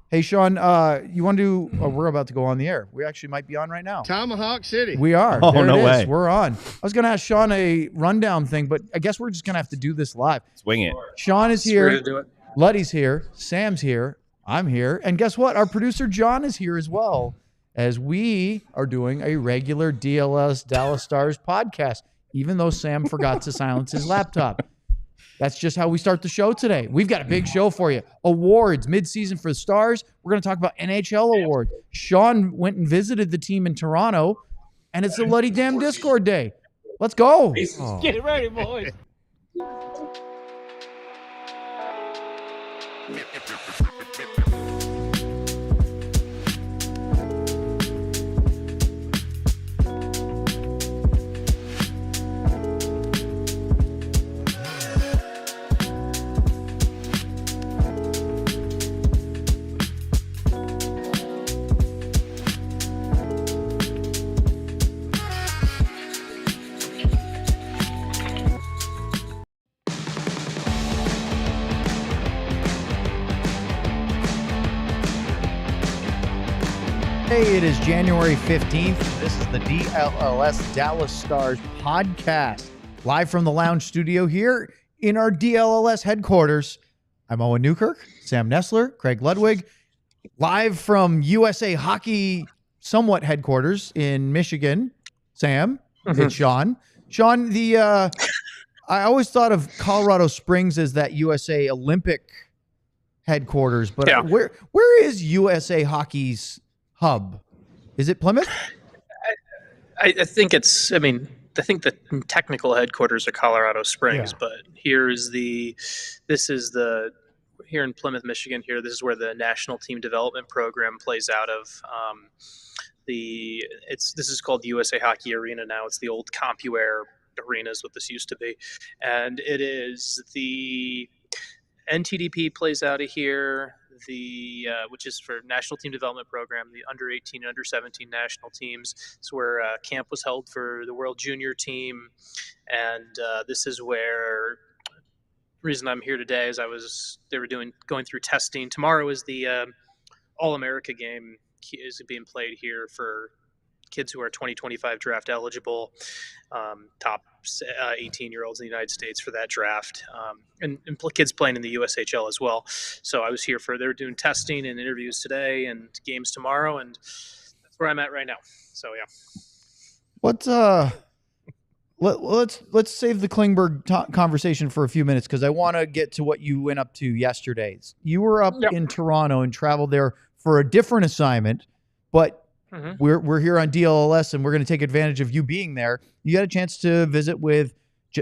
Hey, Sean, you want to do, we're about to go on the air. We actually might be on right now. Tomahawk City. We are. Oh, there no it is. way. We're on. I was going to ask Sean a rundown thing, but I guess we're just going to have to do this live. Swing it. Sean is We're here. gonna do it. Luddy's here. Sam's here. I'm here. And guess what? Our producer, John, is here as well, as we are doing a regular DLLS Dallas Stars podcast, even though Sam forgot to silence his laptop. That's just how we start the show today. We've got a big show for you. Awards, midseason for the Stars. We're going to talk about NHL awards. Sean went and visited the team in Toronto, and it's the Luddy Damn Discord Day. Let's go. Oh. Get ready, boys. Hey, it is January 15th. This is the DLLS Dallas Stars Podcast, live from the lounge studio here in our DLLS headquarters. I'm Owen Newkirk, Sam Nessler, Craig Ludwig, live from USA Hockey somewhat headquarters in Michigan. Sam, it's Sean. Sean, I always thought of Colorado Springs as that USA Olympic headquarters, but Yeah. where is USA Hockey's hub? Is it Plymouth? I think it's. I mean, I think the technical headquarters are Colorado Springs, Yeah. but here in Plymouth, Michigan. This is where the National Team Development Program plays out of. This is called the USA Hockey Arena now. It's the old CompuAir Arena is what this used to be, and it is the NTDP plays out of here. Which is for National Team Development Program, the under 18 and under 17 national teams. It's where camp was held for the World Junior team, and this is where. The reason I'm here today is they were going through testing. Tomorrow is the All-America game is being played here for kids who are 2025 draft eligible, top 18-year-olds in the United States for that draft, and kids playing in the USHL as well. So I was here they were doing testing and interviews today and games tomorrow, and that's where I'm at right now. So yeah. Let's save the Klingberg conversation for a few minutes because I want to get to what you went up to yesterday. You were up in Toronto and traveled there for a different assignment, but we're here on DLLS and we're going to take advantage of you being there. You got a chance to visit with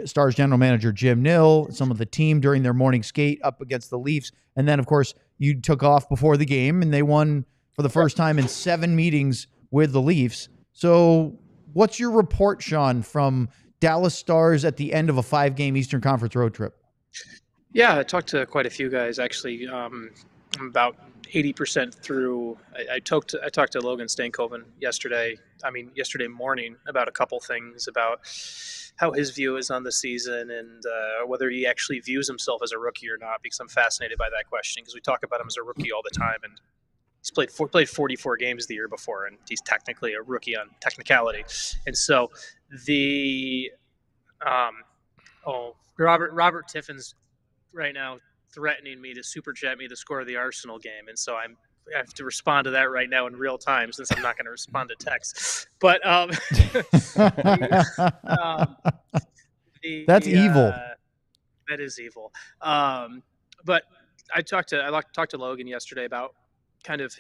Stars general manager Jim Nill, some of the team during their morning skate up against the Leafs, and then of course you took off before the game and they won for the first time in 7 meetings with the Leafs. So what's your report, Sean, from Dallas Stars at the end of a 5-game Eastern Conference road trip? Yeah, I talked to quite a few guys actually. I'm about 80% through. I talked to Logan Stankoven yesterday morning about a couple things about how his view is on the season and whether he actually views himself as a rookie or not, because I'm fascinated by that question because we talk about him as a rookie all the time, and he's played 44 games the year before, and he's technically a rookie on technicality. And so Robert Tiffin's right now threatening me to super chat me the score of the Arsenal game, and so I have to respond to that right now in real time since I'm not going to respond to text. But that's evil. That is evil. But I talked to Logan yesterday about kind of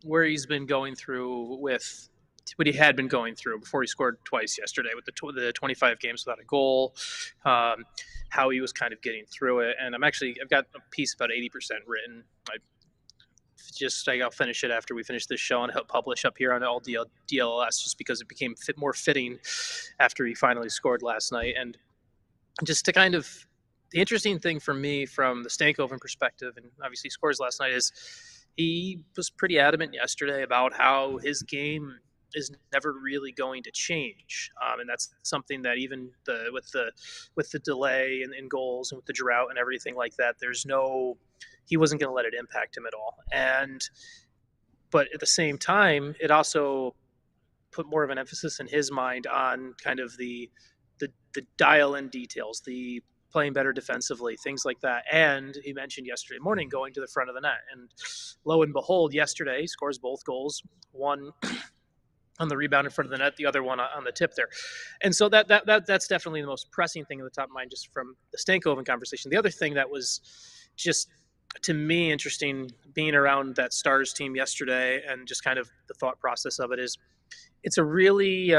where he's been going through with what he had been going through before he scored twice yesterday with the 25 games without a goal, how he was kind of getting through it. And I've got a piece about 80% written. I'll finish it after we finish this show and help publish up here on all DLLS just because it became more fitting after he finally scored last night. And just to kind of, the interesting thing for me from the Stankoven perspective, and obviously scores last night, is he was pretty adamant yesterday about how his game is never really going to change, and that's something that even with the delay in goals and with the drought and everything like that, there's no he wasn't going to let it impact him at all. But at the same time, it also put more of an emphasis in his mind on kind of the dial-in details, the playing better defensively, things like that. And he mentioned yesterday morning going to the front of the net. And lo and behold, yesterday he scores both goals, one on the rebound in front of the net, the other one on the tip there. And so that's definitely the most pressing thing at the top of mind, just from the Stankoven conversation. The other thing that was just, to me, interesting being around that Stars team yesterday and just kind of the thought process of it is, it's a really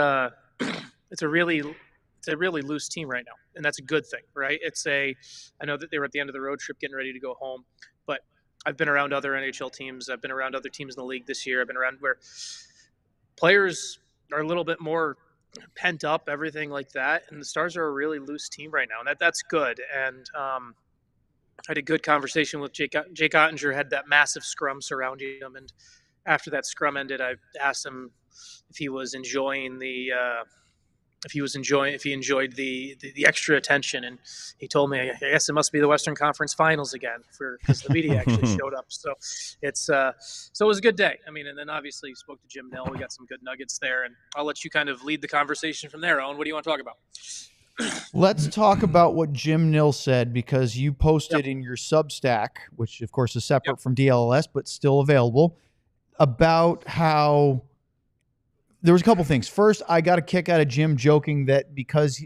loose team right now, and that's a good thing, right? I know that they were at the end of the road trip getting ready to go home, but I've been around other NHL teams. I've been around other teams in the league this year. I've been around where players are a little bit more pent up, everything like that, and the Stars are a really loose team right now, and that's good. And I had a good conversation with Jake Oettinger, had that massive scrum surrounding him, and after that scrum ended, I asked him if he was enjoying if he enjoyed the extra attention, and he told me, I guess it must be the Western Conference Finals again, because the media actually showed up. So it was a good day. I mean, and then obviously you spoke to Jim Nill. We got some good nuggets there, and I'll let you kind of lead the conversation from there. Owen, what do you want to talk about? Let's talk about what Jim Nill said, because you posted in your Substack, which of course is separate from DLLS, but still available, about how there was a couple things. First, I got a kick out of Jim joking that because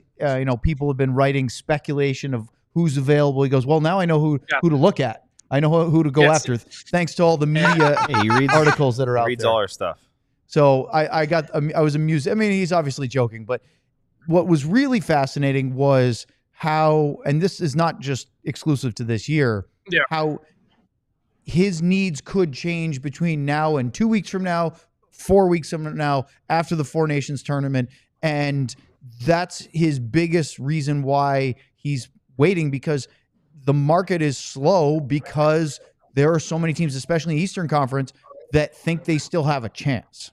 people have been writing speculation of who's available, he goes, well, now I know who to look at. I know who to go after, thanks to all the media articles that are out there. He reads all our stuff. So I was amused. I mean, he's obviously joking, but what was really fascinating was how, and this is not just exclusive to this year, how his needs could change between now and 2 weeks from now, 4 weeks from now, after the Four Nations tournament. And that's his biggest reason why he's waiting, because the market is slow, because there are so many teams, especially in the Eastern Conference, that think they still have a chance.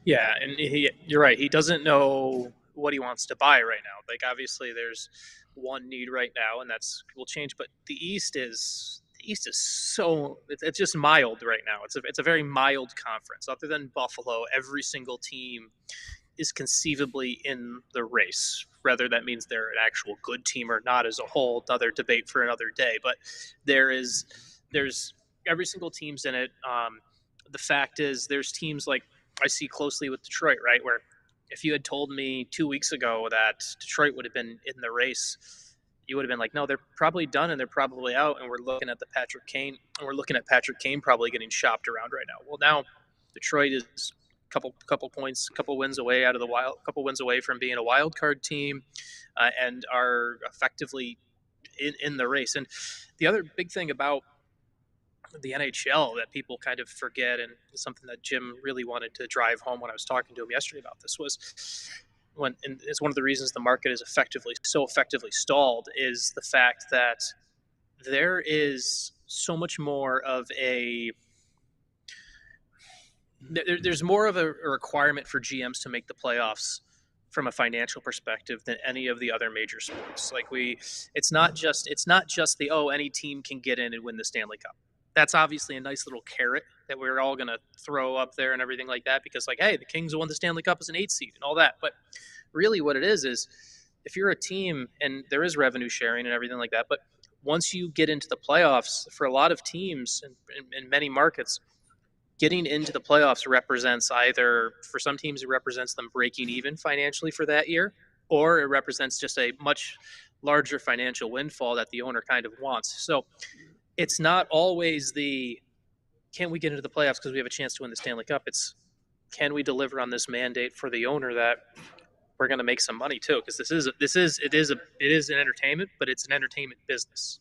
Yeah, and you're right. He doesn't know what he wants to buy right now. Like, obviously there's one need right now, and will change, but the East is so, it's just mild right now. It's a very mild conference. Other than Buffalo, every single team is conceivably in the race. Whether that means they're an actual good team or not as a whole, another debate for another day. But there's every single team's in it. The fact is, there's teams like I see closely with Detroit, right? Where if you had told me 2 weeks ago that Detroit would have been in the race, you would have been like, no, they're probably done and they're probably out. And we're looking at Patrick Kane probably getting shopped around right now. Well, now Detroit is a couple wins away from being a wild card team, and are effectively in the race. And the other big thing about the NHL that people kind of forget, and something that Jim really wanted to drive home when I was talking to him yesterday about this, was and it's one of the reasons the market is effectively stalled, is the fact that there is so much more of there's more of a requirement for GMs to make the playoffs from a financial perspective than any of the other major sports. Like it's not just any team can get in and win the Stanley Cup. That's obviously a nice little carrot that we're all going to throw up there and everything like that, because, like, hey, the Kings won the Stanley Cup as an 8 seed and all that. But really what it is if you're a team, and there is revenue sharing and everything like that, but once you get into the playoffs, for a lot of teams in many markets, getting into the playoffs represents either, for some teams, it represents them breaking even financially for that year, or it represents just a much larger financial windfall that the owner kind of wants. So it's not always can we get into the playoffs because we have a chance to win the Stanley Cup? It's, can we deliver on this mandate for the owner that we're going to make some money too? Because it is an entertainment, but it's an entertainment business.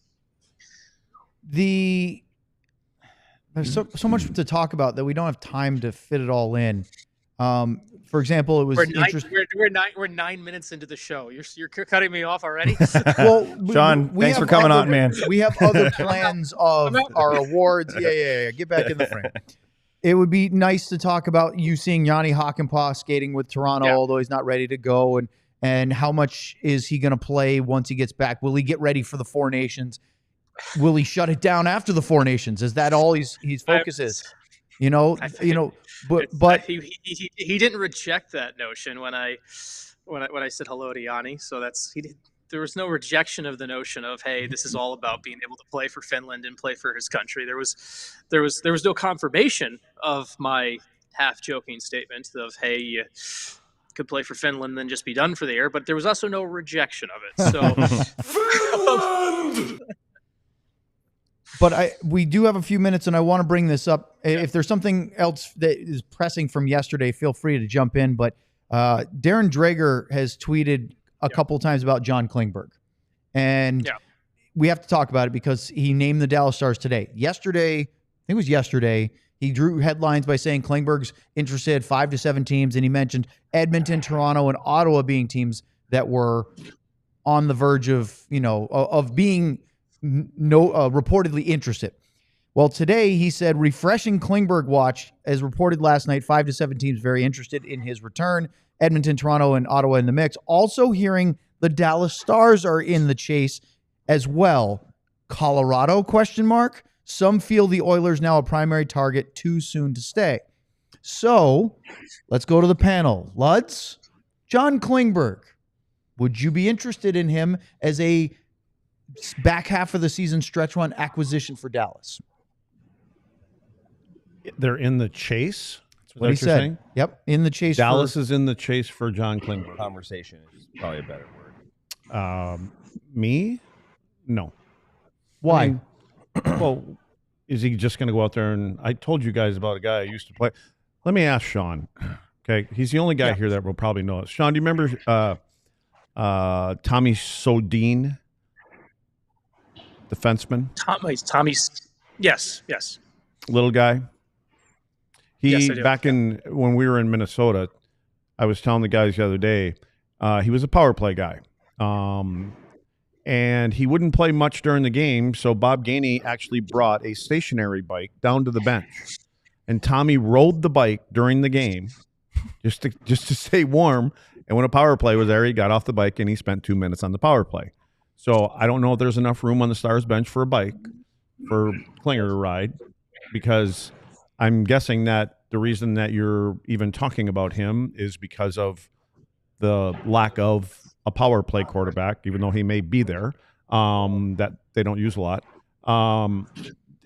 There's so much to talk about that we don't have time to fit it all in. For example, it was we're 9 minutes into the show. You're cutting me off already. Well, John, thanks for coming on, man. We have other plans of our awards. Yeah. Get back in the frame. It would be nice to talk about you seeing Yanni Hakanpää skating with Toronto, although he's not ready to go, and how much is he going to play once he gets back? Will he get ready for the Four Nations? will he shut it down after the Four Nations? Is that all his focus is? But he didn't reject that notion when I said hello to Yanni. So there was no rejection of the notion of, hey, this is all about being able to play for Finland and play for his country. There was no confirmation of my half joking statement of, hey, you could play for Finland and then just be done for the year, but there was also no rejection of it. So Finland! But we do have a few minutes, and I want to bring this up. Yeah. If there's something else that is pressing from yesterday, feel free to jump in. But Darren Dreger has tweeted a couple times about John Klingberg. And we have to talk about it because he named the Dallas Stars today. Yesterday, I think it was yesterday, he drew headlines by saying Klingberg's interested 5 to 7 teams, and he mentioned Edmonton, Toronto, and Ottawa being teams that were on the verge of, of being reportedly interested. Well, today he said refreshing Klingberg watch, as reported last night, 5 to 7 teams very interested in his return. Edmonton, Toronto, and Ottawa in the mix. Also hearing the Dallas Stars are in the chase as well. Colorado, ? Some feel the Oilers now a primary target, too soon to stay. So let's go to the panel. Luds, John Klingberg, would you be interested in him as a back half of the season stretch run acquisition for Dallas? They're in the chase? What he said. Saying? Yep, in the chase. Dallas is in the chase for John Klingberg. Conversation is probably a better word. Me? No. Why? I mean, well, is he just going to go out there and... I told you guys about a guy I used to play. Let me ask Sean. Okay, he's the only guy here that will probably know it. Sean, do you remember Tommy Sodine? Defenseman? Tommy's... Yes. Little guy? Yes, I do. Back in when we were in Minnesota, I was telling the guys the other day, he was a power play guy. And he wouldn't play much during the game, so Bob Gainey actually brought a stationary bike down to the bench. And Tommy rode the bike during the game just to stay warm. And when a power play was there, he got off the bike and he spent 2 minutes on the power play. So I don't know if there's enough room on the Stars bench for a bike for Klinger to ride, because I'm guessing that the reason that you're even talking about him is because of the lack of a power play quarterback, even though he may be there, that they don't use a lot.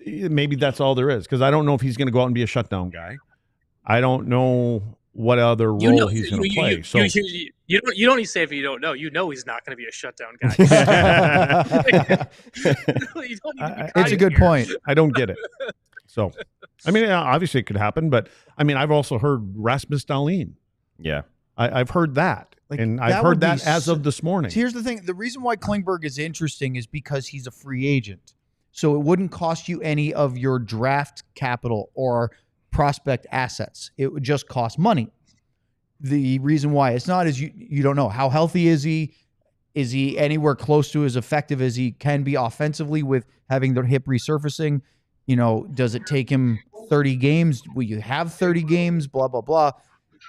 Maybe that's all there is, because I don't know if he's going to go out and be a shutdown guy. I don't know what other role he's going to play. You don't need to say if you don't know. You know he's not going to be a shutdown guy. It's a good point. I don't get it. So, I mean, obviously it could happen, but I mean, I've also heard Rasmus Dahlin. Yeah. I've heard that. And I've heard that as of this morning. Here's the thing. The reason why Klingberg is interesting is because he's a free agent. So it wouldn't cost you any of your draft capital or prospect assets. It would just cost money. The reason why it's not is you don't know. How healthy is he? Is he anywhere close to as effective as he can be offensively with having the hip resurfacing? Does it take him 30 games? Will you have 30 games? Blah, blah, blah.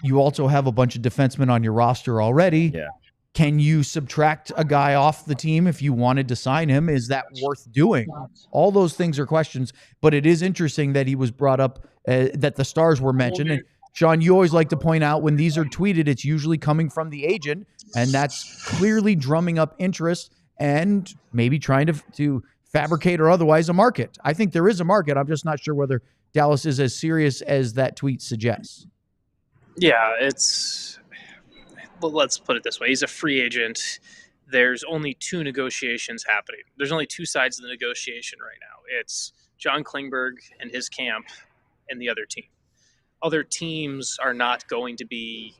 You also have a bunch of defensemen on your roster already. Yeah. Can you subtract a guy off the team if you wanted to sign him? Is that worth doing? All those things are questions, but it is interesting that he was brought up, that the Stars were mentioned. And Sean, you always like to point out when these are tweeted, it's usually coming from the agent, and that's clearly drumming up interest and maybe trying to fabricate or otherwise a market. I think there is a market. I'm just not sure whether Dallas is as serious as that tweet suggests. Yeah, let's put it this way. He's a free agent. There's only 2 negotiations happening. There's only 2 sides of the negotiation right now. It's John Klingberg and his camp and the other team. Other teams are not going to be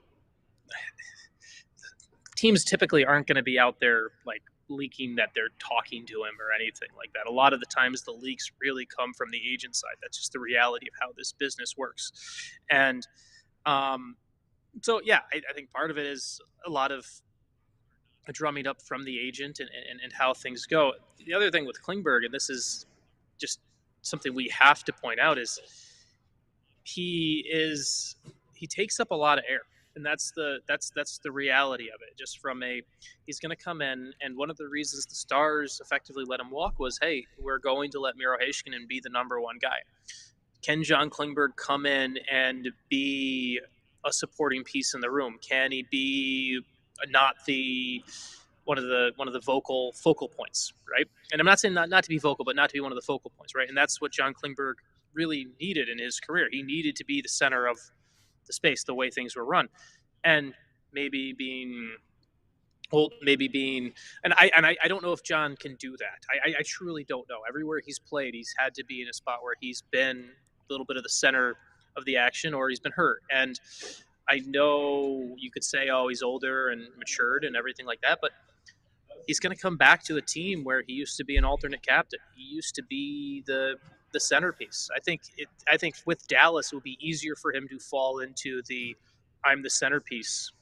– teams typically aren't going to be out there like leaking that they're talking to him or anything like that. A lot of the times the leaks really come from the agent side. That's just the reality of how this business works. And so, yeah, I think part of it is a lot of drumming up from the agent and how things go. The other thing with Klingberg, and this is just something we have to point out, is he takes up a lot of air. And that's the reality of it. Just from he's going to come in, and one of the reasons the Stars effectively let him walk was, hey, we're going to let Miro Heiskanen be the number one guy. Can John Klingberg come in and be a supporting piece in the room? Can he be not one of the focal points, right? And I'm not saying not to be vocal, but not to be one of the focal points, right? And that's what John Klingberg really needed in his career. He needed to be the center of the space, the way things were run, and maybe being, and I don't know if John can do that. I truly don't know. Everywhere he's played, he's had to be in a spot where he's been a little bit of the center of the action, or he's been hurt. And I know you could say, oh, he's older and matured and everything like that, but he's going to come back to a team where he used to be an alternate captain. He used to be the centerpiece. I think with Dallas, it would be easier for him to fall into the I'm the centerpiece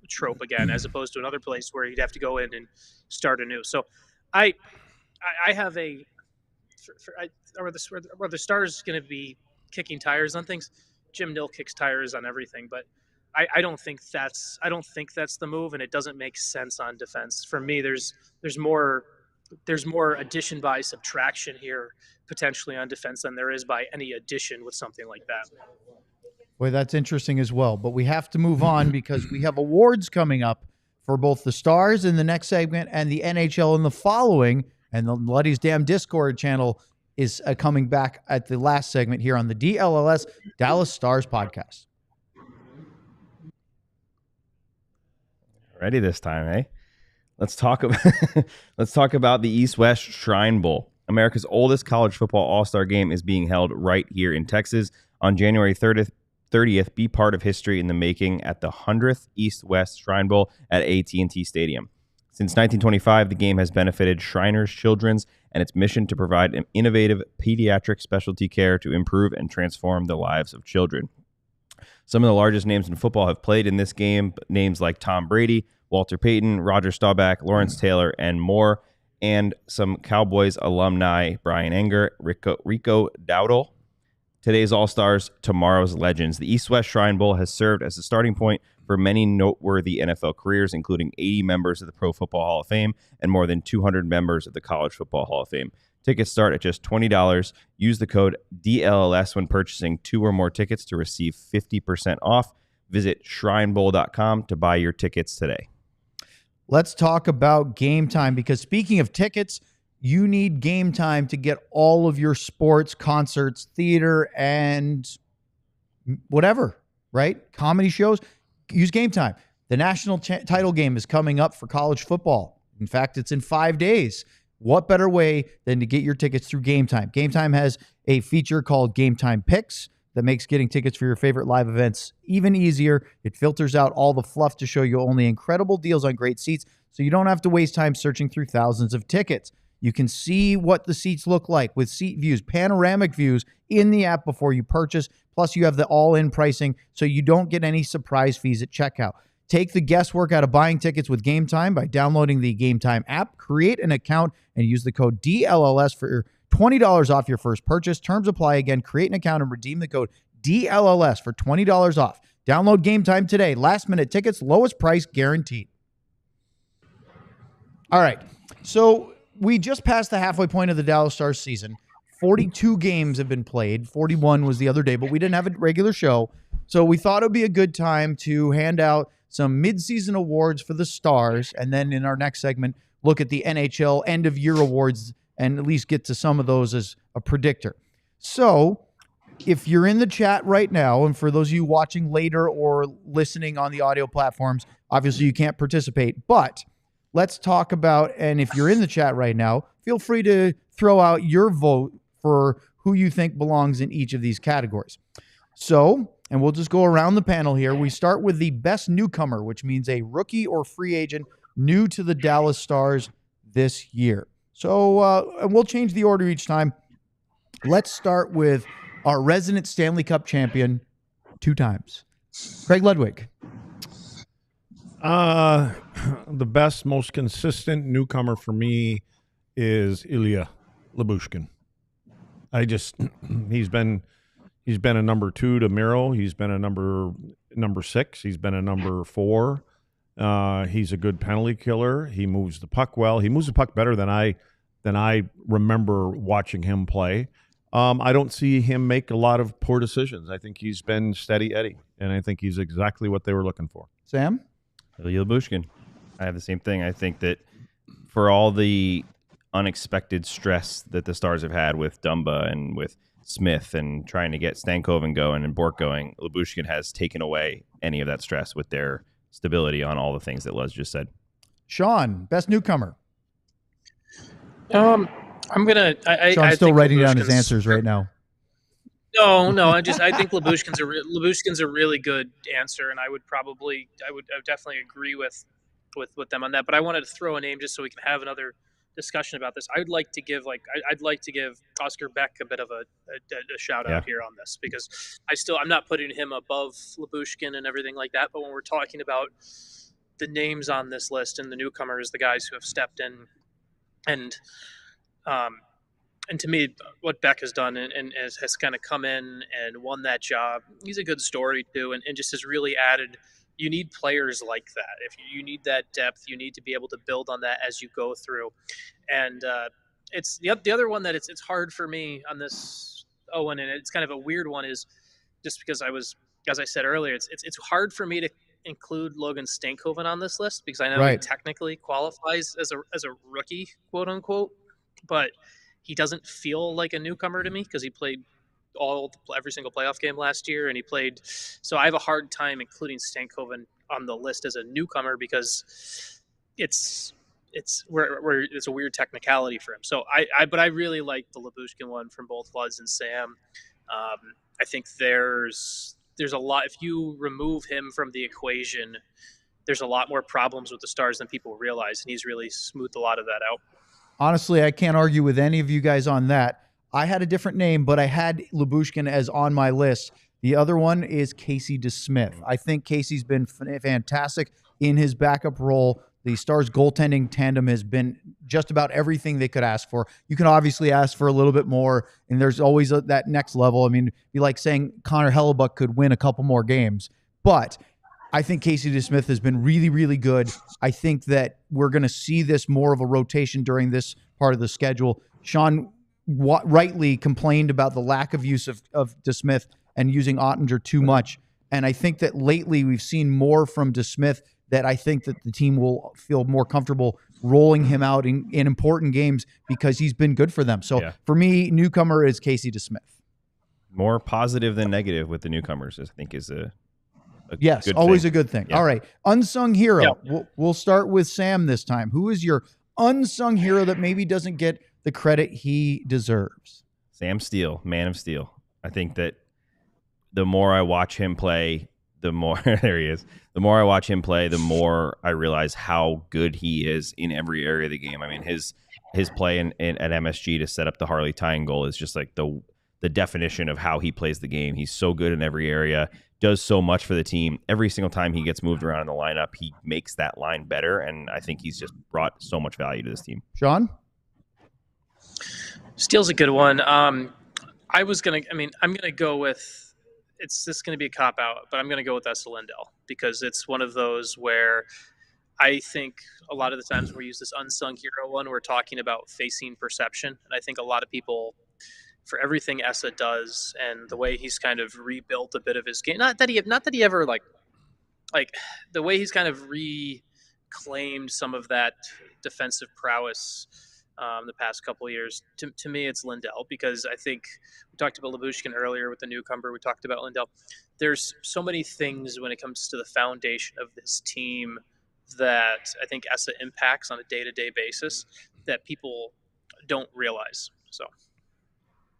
trope again, as opposed to another place where he'd have to go in and start anew. So I have are the Stars going to be kicking tires on things? Jim Nill kicks tires on everything, but I don't think that's the move, and it doesn't make sense on defense. For me, there's more addition by subtraction here potentially on defense than there is by any addition with something like that. Boy, that's interesting as well. But we have to move on because we have awards coming up for both the Stars in the next segment and the NHL in the following. And the Luddy's Damn Discord channel is coming back at the last segment here on the DLLS Dallas Stars Podcast. Ready this time, eh? Let's talk about the East-West Shrine Bowl. America's oldest college football all-star game is being held right here in Texas on January 30th. Be part of history in the making at the 100th East-West Shrine Bowl at AT&T Stadium. Since 1925, the game has benefited Shriners Children's and its mission to provide an innovative pediatric specialty care to improve and transform the lives of children. Some of the largest names in football have played in this game, names like Tom Brady, Walter Payton, Roger Staubach, Lawrence Taylor, and more, and some Cowboys alumni, Brian Enger, Rico Dowdle. Today's All-Stars, tomorrow's legends. The East-West Shrine Bowl has served as a starting point for many noteworthy NFL careers, including 80 members of the Pro Football Hall of Fame and more than 200 members of the College Football Hall of Fame. Tickets start at just $20. Use the code DLLS when purchasing 2 or more tickets to receive 50% off. Visit shrinebowl.com to buy your tickets today. Let's talk about Game Time, because speaking of tickets, you need Game Time to get all of your sports, concerts, theater, and whatever, right? Comedy shows. Use Game Time. The national title game is coming up for college football. In fact, it's in 5 days. What better way than to get your tickets through Game Time? Game Time has a feature called Game Time Picks that makes getting tickets for your favorite live events even easier. It filters out all the fluff to show you only incredible deals on great seats, so you don't have to waste time searching through thousands of tickets. You can see what the seats look like with seat views, panoramic views in the app before you purchase. Plus, you have the all-in pricing, so you don't get any surprise fees at checkout. Take the guesswork out of buying tickets with Game Time by downloading the Game Time app, create an account, and use the code DLLS for $20 off your first purchase. Terms apply. Again, create an account and redeem the code DLLS for $20 off. Download Game Time today. Last-minute tickets, lowest price guaranteed. All right, so we just passed the halfway point of the Dallas Stars season. 42 games have been played. 41 was the other day, but we didn't have a regular show. So we thought it would be a good time to hand out some mid-season awards for the Stars, and then in our next segment, look at the NHL end-of-year awards and at least get to some of those as a predictor. So if you're in the chat right now, and for those of you watching later or listening on the audio platforms, obviously you can't participate, but let's talk about, and if you're in the chat right now, feel free to throw out your vote for who you think belongs in each of these categories. So, and we'll just go around the panel here. We start with the best newcomer, which means a rookie or free agent new to the Dallas Stars this year. So, and we'll change the order each time. Let's start with our resident Stanley Cup champion 2 times, Craig Ludwig. The best, most consistent newcomer for me is Ilya Lyubushkin. He's been a number 2 to Miro. He's been a number number 6. He's been a number 4. He's a good penalty killer. He moves the puck well. He moves the puck better than I remember watching him play. I don't see him make a lot of poor decisions. I think he's been steady Eddie, and I think he's exactly what they were looking for. Sam? Ilya Lyubushkin. I have the same thing. I think that for all the unexpected stress that the Stars have had with Dumba and with Smith and trying to get Stankoven going and Bork going, Lyubushkin has taken away any of that stress with their stability on all the things that Luz just said. Sean, best newcomer. I'm gonna. Sean's still writing down his answers right now. No. I think Lyubushkin's a really good answer, and I would definitely agree with them on that. But I wanted to throw a name just so we can have another discussion about this. I'd like to give Oscar Beck a bit of a shout out here on this, because I'm not putting him above Lyubushkin and everything like that. But when we're talking about the names on this list and the newcomers, the guys who have stepped in, and to me, what Beck has done and has kind of come in and won that job, he's a good story too, and just has really added. You need players like that. If you need that depth, you need to be able to build on that as you go through. And it's the other one that it's hard for me on this. Oh, and it's kind of a weird one, is just because as I said earlier, it's hard for me to include Logan Stankoven on this list, because I know he technically qualifies as a rookie, quote unquote, but he doesn't feel like a newcomer to me because he played every single playoff game last year, and he played. So I have a hard time including Stankoven on the list as a newcomer, because it's a weird technicality for him. So but I really like the Lyubushkin one from both Luds and Sam. I think there's a lot. If you remove him from the equation, there's a lot more problems with the Stars than people realize, and he's really smoothed a lot of that out. Honestly, I can't argue with any of you guys on that. I had a different name, but I had Lyubushkin as on my list. The other one is Casey DeSmith. I think Casey's been fantastic in his backup role. The Stars goaltending tandem has been just about everything they could ask for. You can obviously ask for a little bit more, and there's always that next level. I mean, it'd be like saying Connor Hellebuck could win a couple more games. But I think Casey DeSmith has been really, really good. I think that we're going to see this more of a rotation during this part of the schedule. Sean rightly complained about the lack of use of DeSmith and using Oettinger too much. And I think that lately we've seen more from DeSmith that I think that the team will feel more comfortable rolling him out in important games, because he's been good for them. So for me, newcomer is Casey DeSmith. More positive than negative with the newcomers, I think, is a yes, always a good thing. Yeah. All right. Unsung hero. Yeah. We'll start with Sam this time. Who is your unsung hero that maybe doesn't get the credit he deserves? Sam Steele, Man of Steel. I think that the more I watch him play, the more there he is. The more I watch him play, the more I realize how good he is in every area of the game. I mean, his play at MSG to set up the Harley tying goal is just like the definition of how he plays the game. He's so good in every area, does so much for the team. Every single time he gets moved around in the lineup, he makes that line better, and I think he's just brought so much value to this team. Sean? Steele's a good one. I'm going to go with, it's just going to be a cop-out, but I'm going to go with Esa Lindell, because it's one of those where I think a lot of the times we use this unsung hero one, we're talking about facing perception. And I think a lot of people, for everything Esa does and the way he's kind of rebuilt a bit of his game, not that he ever like the way he's kind of reclaimed some of that defensive prowess the past couple of years. To me, it's Lindell, because I think we talked about Lyubushkin earlier with the newcomer. We talked about Lindell. There's so many things when it comes to the foundation of this team that I think Esa impacts on a day-to-day basis that people don't realize. So,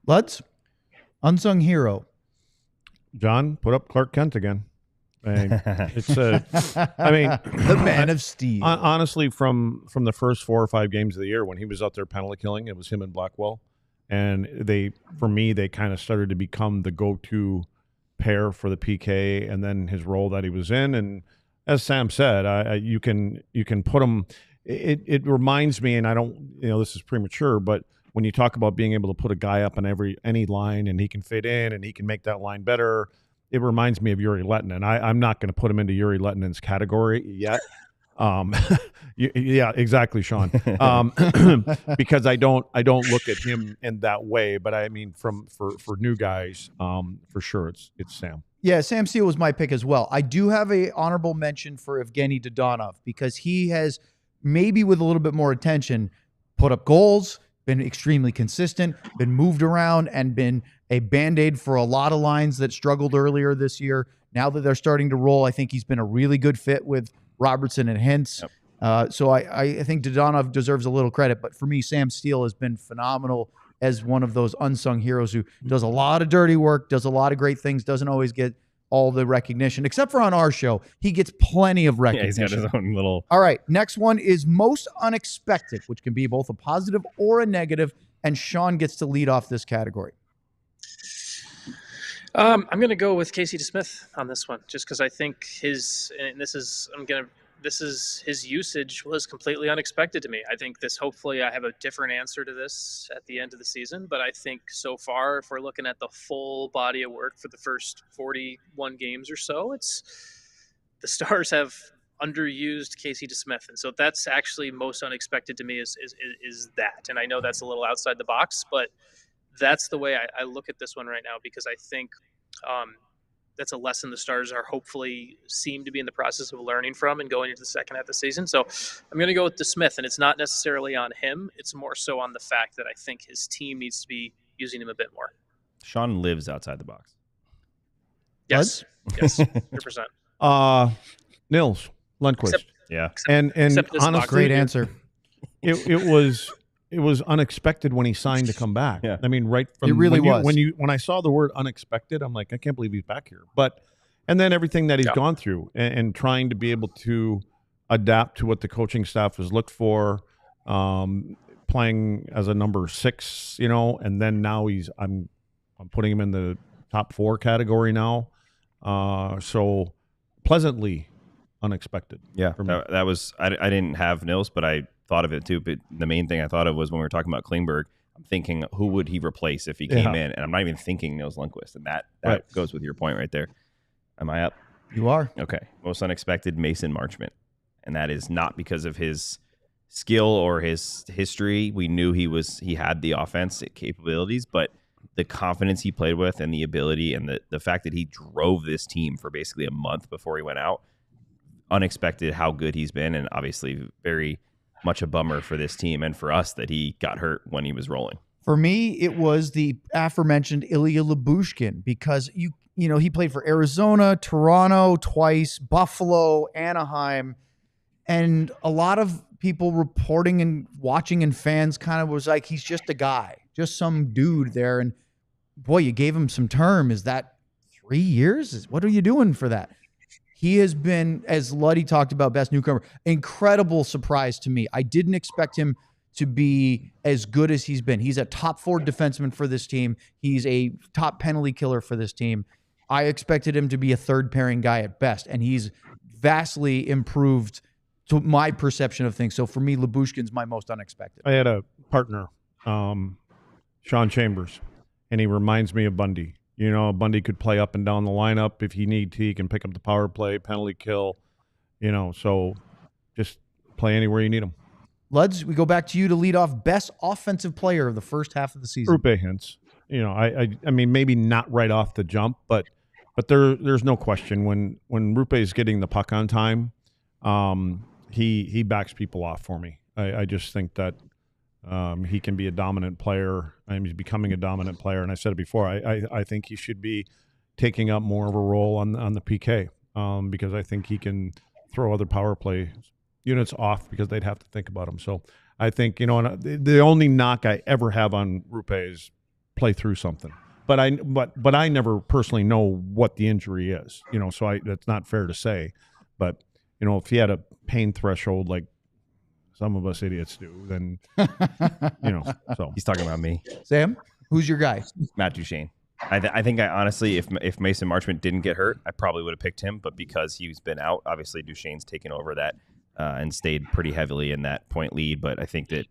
Luds, unsung hero. John, put up Clark Kent again. The Man of Steel. Honestly, from the first 4 or 5 games of the year when he was out there penalty killing, it was him and Blackwell, and they kind of started to become the go-to pair for the PK, and then his role that he was in. And as Sam said, you can put him. It reminds me, and I don't, this is premature, but when you talk about being able to put a guy up on any line and he can fit in and he can make that line better. it reminds me of Yuri Lettinen. I'm not going to put him into Yuri Lettinen's category yet. Yeah, exactly, Sean. Because I don't look at him in that way, but I mean, for new guys, for sure, it's Sam. Yeah, Sam Steele was my pick as well. I do have a honorable mention for Evgeny Dodonov because he has, maybe with a little bit more attention, put up goals, been extremely consistent, been moved around, and been a Band-Aid for a lot of lines that struggled earlier this year. Now that they're starting to roll, I think he's been a really good fit with Robertson and Hintz. Yep. So I think Dodonov deserves a little credit, but for me, Sam Steele has been phenomenal as one of those unsung heroes who does a lot of dirty work, does a lot of great things, doesn't always get all the recognition, except for on our show. He gets plenty of recognition. Yeah, he's got his own little... All right, next one is most unexpected, which can be both a positive or a negative, and Sean gets to lead off this category. I'm going to go with Casey DeSmith on this one, just because I think his usage was completely unexpected to me. I think hopefully I have a different answer to this at the end of the season, but I think so far, if we're looking at the full body of work for the first 41 games or so, the Stars have underused Casey DeSmith. And so that's actually most unexpected to me is that. And I know that's a little outside the box, but that's the way I look at this one right now, because I think that's a lesson the Stars are hopefully seem to be in the process of learning from and going into the second half of the season. So I'm going to go with DeSmith, and it's not necessarily on him. It's more so on the fact that I think his team needs to be using him a bit more. Sean lives outside the box. Yes. Yes. 100%. Nils Lundqvist. Yeah. And honestly, great answer. It was unexpected when he signed to come back. Yeah. I mean, right from it really was. When I saw the word unexpected, I'm like, I can't believe he's back here. And then everything that he's gone through and trying to be able to adapt to what the coaching staff has looked for, playing as a number 6, and then now I'm putting him in the top 4 category now. So pleasantly unexpected. Yeah, that was I didn't have Nils, but I thought of it too. But the main thing I thought of was when we were talking about Klingberg, I'm thinking, who would he replace if he came in? And I'm not even thinking Nils Lundqvist. And that goes with your point right there. Am I up? You are. Okay. Most unexpected, Mason Marchment. And that is not because of his skill or his history. We knew he had the offense capabilities, but the confidence he played with and the ability and the fact that he drove this team for basically a month before he went out, unexpected how good he's been, and obviously very much a bummer for this team and for us that he got hurt when he was rolling. For me, it was the aforementioned Ilya Lyubushkin, because he played for Arizona, Toronto twice, Buffalo, Anaheim, and a lot of people reporting and watching and fans kind of was like, he's just a guy, just some dude there. And boy, you gave him some term. Is that 3 years? What are you doing for that? He has been, as Luddy talked about, best newcomer, incredible surprise to me. I didn't expect him to be as good as he's been. He's a top 4 defenseman for this team. He's a top penalty killer for this team. I expected him to be a third pairing guy at best, and he's vastly improved to my perception of things. So for me, Lyubushkin's my most unexpected. I had a partner, Sean Chambers, and he reminds me of Bundy. Bundy could play up and down the lineup if he need to. He can pick up the power play, penalty kill, so just play anywhere you need him. Luds, we go back to you to lead off best offensive player of the first half of the season. Roopehintz. I mean, maybe not right off the jump, but there's no question when Roope is getting the puck on time, he backs people off for me. I just think that he can be a dominant player. He's becoming a dominant player, and I said it before. I think he should be taking up more of a role on the PK because I think he can throw other power play units off because they'd have to think about him. So I think the only knock I ever have on Roope is play through something. But I never personally know what the injury is. So that's not fair to say. But if he had a pain threshold like some of us idiots do, then so He's talking about me. Sam, who's your guy? Matt Duchene. I think I honestly, if Mason Marchment didn't get hurt, I probably would have picked him. But because he's been out, obviously Duchene's taken over that and stayed pretty heavily in that point lead. But I think that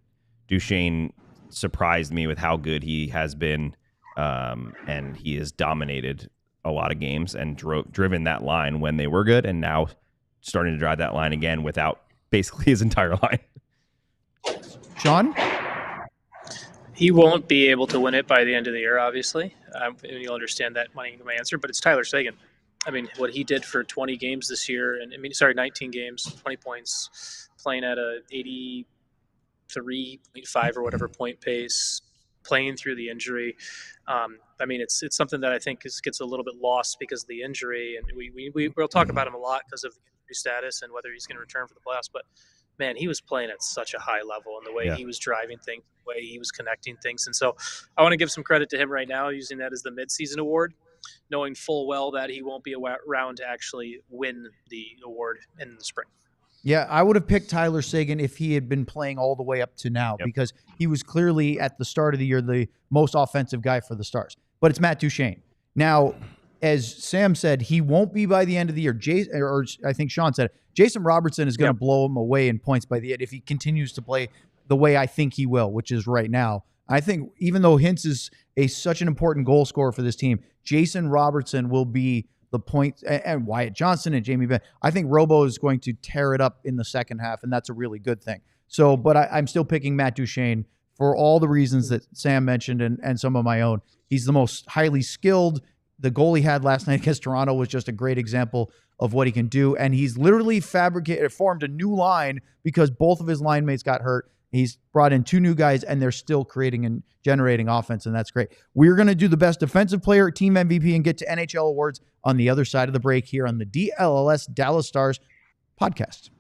Duchene surprised me with how good he has been, and he has dominated a lot of games and driven that line when they were good, and now starting to drive that line again without basically his entire line. Sean? He won't be able to win it by the end of the year, obviously. You'll understand that my answer, but it's Tyler Seguin. I mean, what he did for 20 games this year, 19 games, 20 points, playing at a 83.5 or whatever point pace, playing through the injury. It's something that I think gets a little bit lost because of the injury, and we'll talk about him a lot because of the injury status and whether he's going to return for the playoffs. But man, he was playing at such a high level, and the way he was driving things, the way he was connecting things, and so I want to give some credit to him right now, using that as the midseason award, knowing full well that he won't be around to actually win the award in the spring. Yeah, I would have picked Tyler Seguin if he had been playing all the way up to now, because he was clearly at the start of the year the most offensive guy for the Stars. But it's Matt Duchene. Now, as Sam said, he won't be by the end of the year. Or I think Sean said it. Jason Robertson is going to blow him away in points by the end if he continues to play the way I think he will, which is right now. I think even though Hintz is such an important goal scorer for this team, Jason Robertson will be the point, and Wyatt Johnson and Jamie Benn. I think Robo is going to tear it up in the second half, and that's a really good thing. So, but I'm still picking Matt Duchene for all the reasons that Sam mentioned and some of my own. He's the most highly skilled. The goal he had last night against Toronto was just a great example of what he can do, and he's literally formed a new line because both of his line mates got hurt. He's brought in 2 new guys, and they're still creating and generating offense, and that's great. We're going to do the best defensive player, team MVP, and get to NHL awards on the other side of the break here on the DLLS Dallas Stars podcast.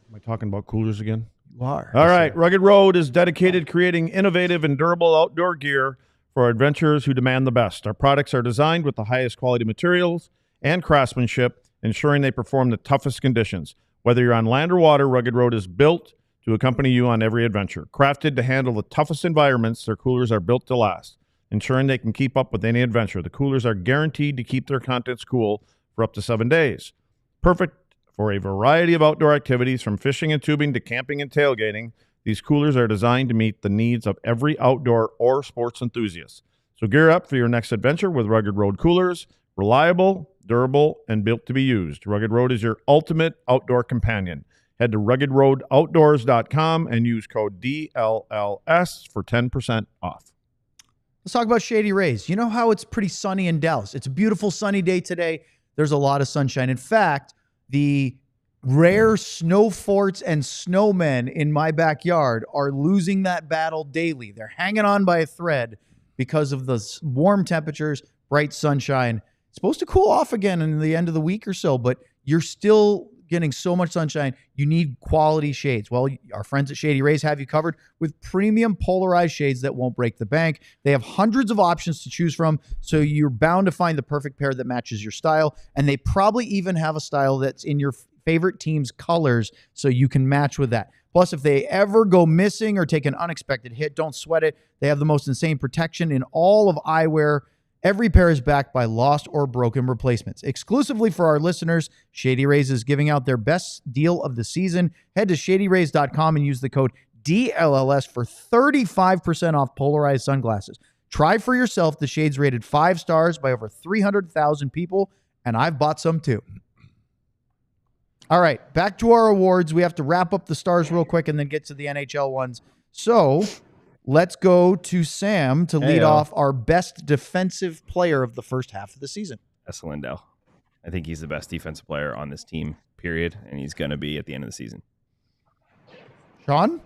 Am I talking about coolers again? You are. All right. Rugged Road is dedicated to creating innovative and durable outdoor gear for adventurers who demand the best. Our products are designed with the highest quality materials and craftsmanship, ensuring they perform the toughest conditions. Whether you're on land or water, Rugged Road is built to accompany you on every adventure. Crafted to handle the toughest environments, their coolers are built to last, ensuring they can keep up with any adventure. The coolers are guaranteed to keep their contents cool for up to 7 days. Perfect for a variety of outdoor activities, from fishing and tubing to camping and tailgating. These coolers are designed to meet the needs of every outdoor or sports enthusiast. So gear up for your next adventure with Rugged Road coolers. Reliable, durable, and built to be used. Rugged Road is your ultimate outdoor companion. Head to ruggedroadoutdoors.com and use code DLLS for 10% off. Let's talk about Shady Rays. You know how it's pretty sunny in Dallas. It's a beautiful sunny day today. There's a lot of sunshine. In fact, the rare snow forts and snowmen in my backyard are losing that battle daily. They're hanging on by a thread because of the warm temperatures, bright sunshine. It's supposed to cool off again in the end of the week or so, but you're still getting so much sunshine. You need quality shades. Well, our friends at Shady Rays have you covered with premium polarized shades that won't break the bank. They have hundreds of options to choose from, so you're bound to find the perfect pair that matches your style. And they probably even have a style that's in your favorite team's colors, so you can match with that. Plus, if they ever go missing or take an unexpected hit, don't sweat it. They have the most insane protection in all of eyewear. Every pair is backed by lost or broken replacements. Exclusively for our listeners, Shady Rays is giving out their best deal of the season. Head to shadyrays.com and use the code DLLS for 35% off polarized sunglasses. Try for yourself the shades rated 5 stars by over 300,000 people, and I've bought some too. All right, back to our awards. We have to wrap up the Stars real quick and then get to the NHL ones. So let's go to Sam to lead off our best defensive player of the first half of the season. Esa Lindell. I think he's the best defensive player on this team, period, and he's going to be at the end of the season. Sean?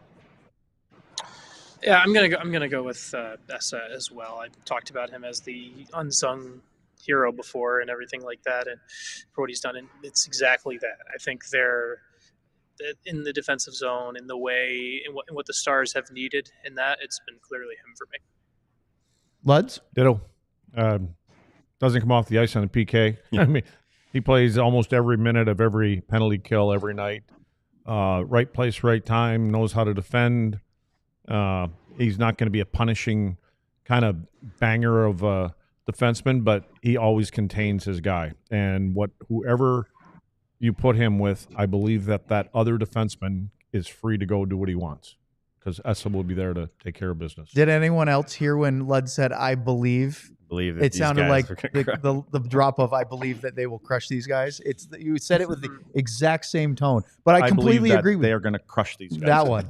Yeah, I'm gonna go with Esa as well. I talked about him as the unsung hero before and everything like that, and for what he's done, and it's exactly that. I think they're in the defensive zone, in the way, in what the Stars have needed, in that it's been clearly him for me. Luds? Ditto. Doesn't come off the ice on a PK. I mean, he plays almost every minute of every penalty kill every night. Right place, right time, knows how to defend. He's not going to be a punishing kind of banger of a defenseman, but he always contains his guy. And whoever you put him with, I believe that other defenseman is free to go do what he wants because Essa will be there to take care of business. Did anyone else hear when Lud said, I believe? Believe that It these sounded guys like are gonna the drop of I believe that they will crush these guys. You said it with the exact same tone, but I completely believe that agree with they you. are going to crush these guys. That one.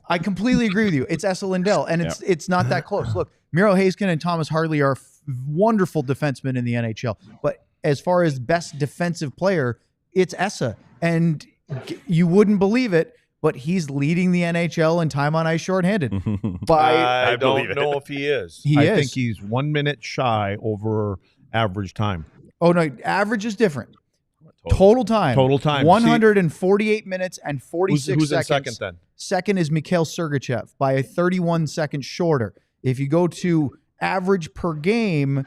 I completely agree with you. It's Essa Lindell, and it's not that close. Look, Miro Haskin and Thomas Hartley are wonderful defensemen in the NHL, but as far as best defensive player, it's Essa, and you wouldn't believe it, but he's leading the NHL in time on ice shorthanded. I believe don't it. know if he is. He I is. think he's 1 minute shy over average time. Oh no, average is different. Total time. 148 minutes and 46 who's seconds. in second then? Second is Mikhail Sergachev by a 31 seconds shorter. If you go to average per game,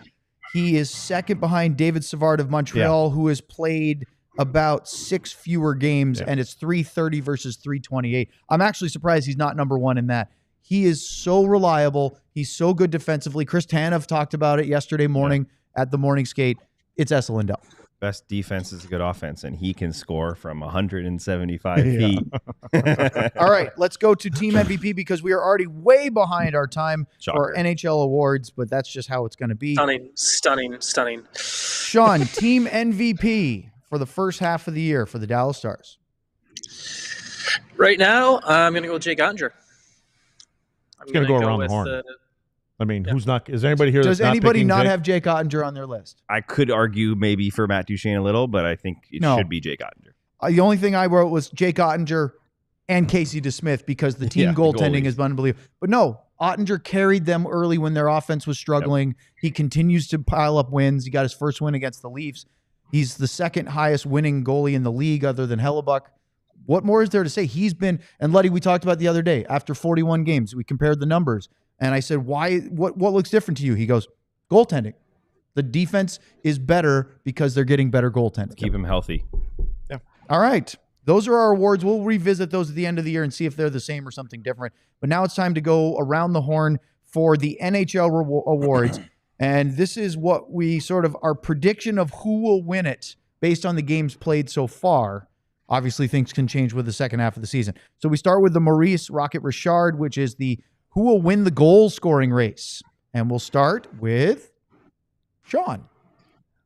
he is second behind David Savard of Montreal, who has played about 6 fewer games, and it's 330 versus 328. I'm actually surprised he's not number one in that. He is so reliable. He's so good defensively. Chris Tanev talked about it yesterday morning at the morning skate. It's Essa Lindell. Best defense is a good offense, and he can score from 175 feet. All right, let's go to team MVP because we are already way behind our time for our NHL awards, but that's just how it's going to be. Stunning. Sean, team MVP for the first half of the year for the Dallas Stars. Right now, I'm going to go with Jake Oettinger. It's going to go around the horn. I mean, who's not? Is anybody here? Does anybody not have Jake Oettinger on their list? I could argue maybe for Matt Duchene a little, but I think it should be Jake Oettinger. The only thing I wrote was Jake Oettinger and Casey DeSmith because the team goaltending is unbelievable. But no, Oettinger carried them early when their offense was struggling. Yep. He continues to pile up wins. He got his first win against the Leafs. He's the second highest winning goalie in the league other than Hellebuck. What more is there to say? He's been, and Luddy, we talked about the other day, after 41 games, we compared the numbers. And I said, why? What looks different to you? He goes, goaltending. The defense is better because they're getting better goaltending. Keep him healthy. Yeah. All right. Those are our awards. We'll revisit those at the end of the year and see if they're the same or something different. But now it's time to go around the horn for the NHL awards. And this is what we sort of, our prediction of who will win it based on the games played so far. Obviously, things can change with the second half of the season. So we start with the Maurice Rocket Richard, which is the who will win the goal scoring race. And we'll start with Sean.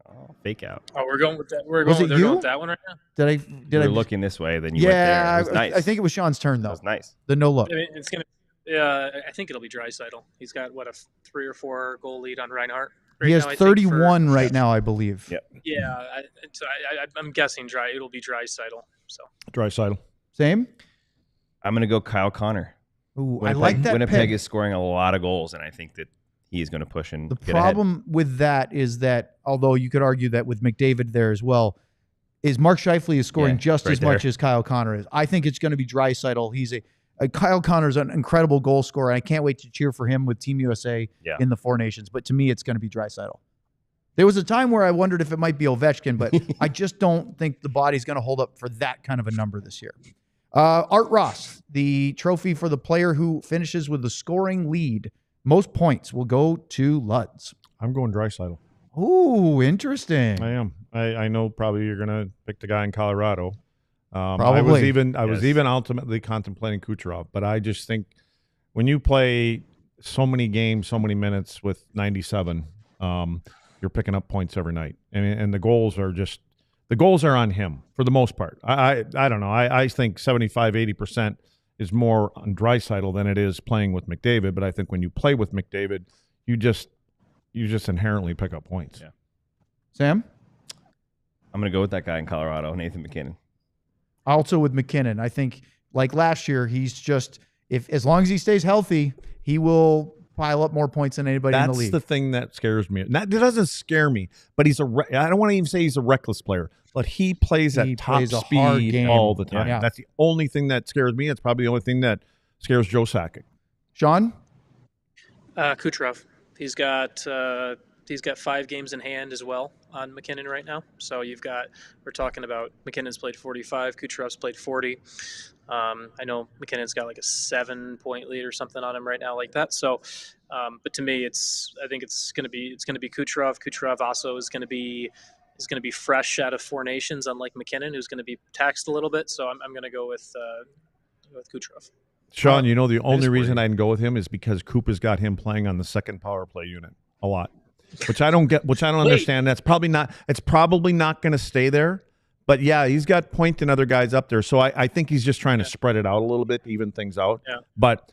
Oh, fake out. Oh, we're going with that. Was it you? Going with that one right now. Did I looking this way, then you went there. It was nice. I think it was Sean's turn, though. That was nice. The no look. I mean, it's gonna. I think it'll be Draisaitl. He's got what, a 3 or 4 goal lead on Reinhart. He has 31 right now, I believe. Yep. Yeah, I'm guessing it'll be Draisaitl. So Draisaitl. Same. I'm gonna go Kyle Connor. Ooh, I like that. Winnipeg is scoring a lot of goals, and I think that he's going to push and the get problem with that is that, although you could argue that with McDavid there as well, is Mark Scheifele is scoring just as much as Kyle Connor is. I think it's going to be Draisaitl. He's Kyle Connor's an incredible goal scorer, and I can't wait to cheer for him with Team USA in the Four Nations. But to me, it's going to be Draisaitl. There was a time where I wondered if it might be Ovechkin, but I just don't think the body's going to hold up for that kind of a number this year. Art Ross, the trophy for the player who finishes with the scoring lead, most points will go to Luds. I'm going Draisaitl. Ooh, interesting. I am. I know probably you're going to pick the guy in Colorado. Probably. I was even ultimately contemplating Kucherov, but I just think when you play so many games, so many minutes with 97, you're picking up points every night. And the goals are on him for the most part. I don't know. I think 75-80% is more on Draisaitl than it is playing with McDavid. But I think when you play with McDavid, you just inherently pick up points. Yeah. Sam? I'm going to go with that guy in Colorado, Nathan MacKinnon. Also with McKinnon, I think like last year, he's just as long as he stays healthy, he will pile up more points than anybody in the league. That's the thing that scares me. It doesn't scare me, but I don't want to even say he's a reckless player, but he plays at top speed all the time. Yeah. That's the only thing that scares me. It's probably the only thing that scares Joe Sakic. Sean? Kucherov. He's got 5 games in hand as well on McKinnon right now. So we're talking about McKinnon's played 45, Kucherov's played 40. I know McKinnon's got like a 7-point lead or something on him right now, like that. So, but to me, I think it's going to be Kucherov. Kucherov also is going to be fresh out of Four Nations, unlike McKinnon, who's going to be taxed a little bit. So I'm going to go with Kucherov. Sean, you know the only reason I can go with him is because Coop has got him playing on the second power play unit a lot, which I don't get, which I don't understand. It's probably not going to stay there. But yeah, he's got Point and other guys up there, so I think he's just trying to spread it out a little bit, even things out. Yeah. But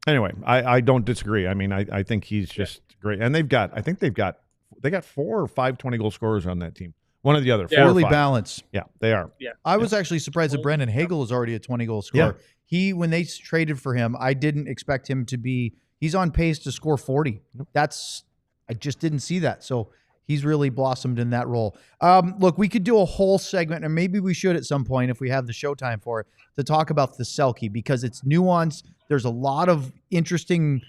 anyway, I don't disagree. I mean, I think he's just great, and they got 4 or 5 20-goal scorers on that team. One or the other. Really balanced. Yeah, they are. Yeah. I was actually surprised that Brendan Hagel is already a 20-goal scorer. Yeah. When they traded for him, I didn't expect him to be. He's on pace to score 40. I just didn't see that. So he's really blossomed in that role. Look, we could do a whole segment, and maybe we should at some point if we have the showtime for it, to talk about the Selke, because it's nuanced. There's a lot of interesting.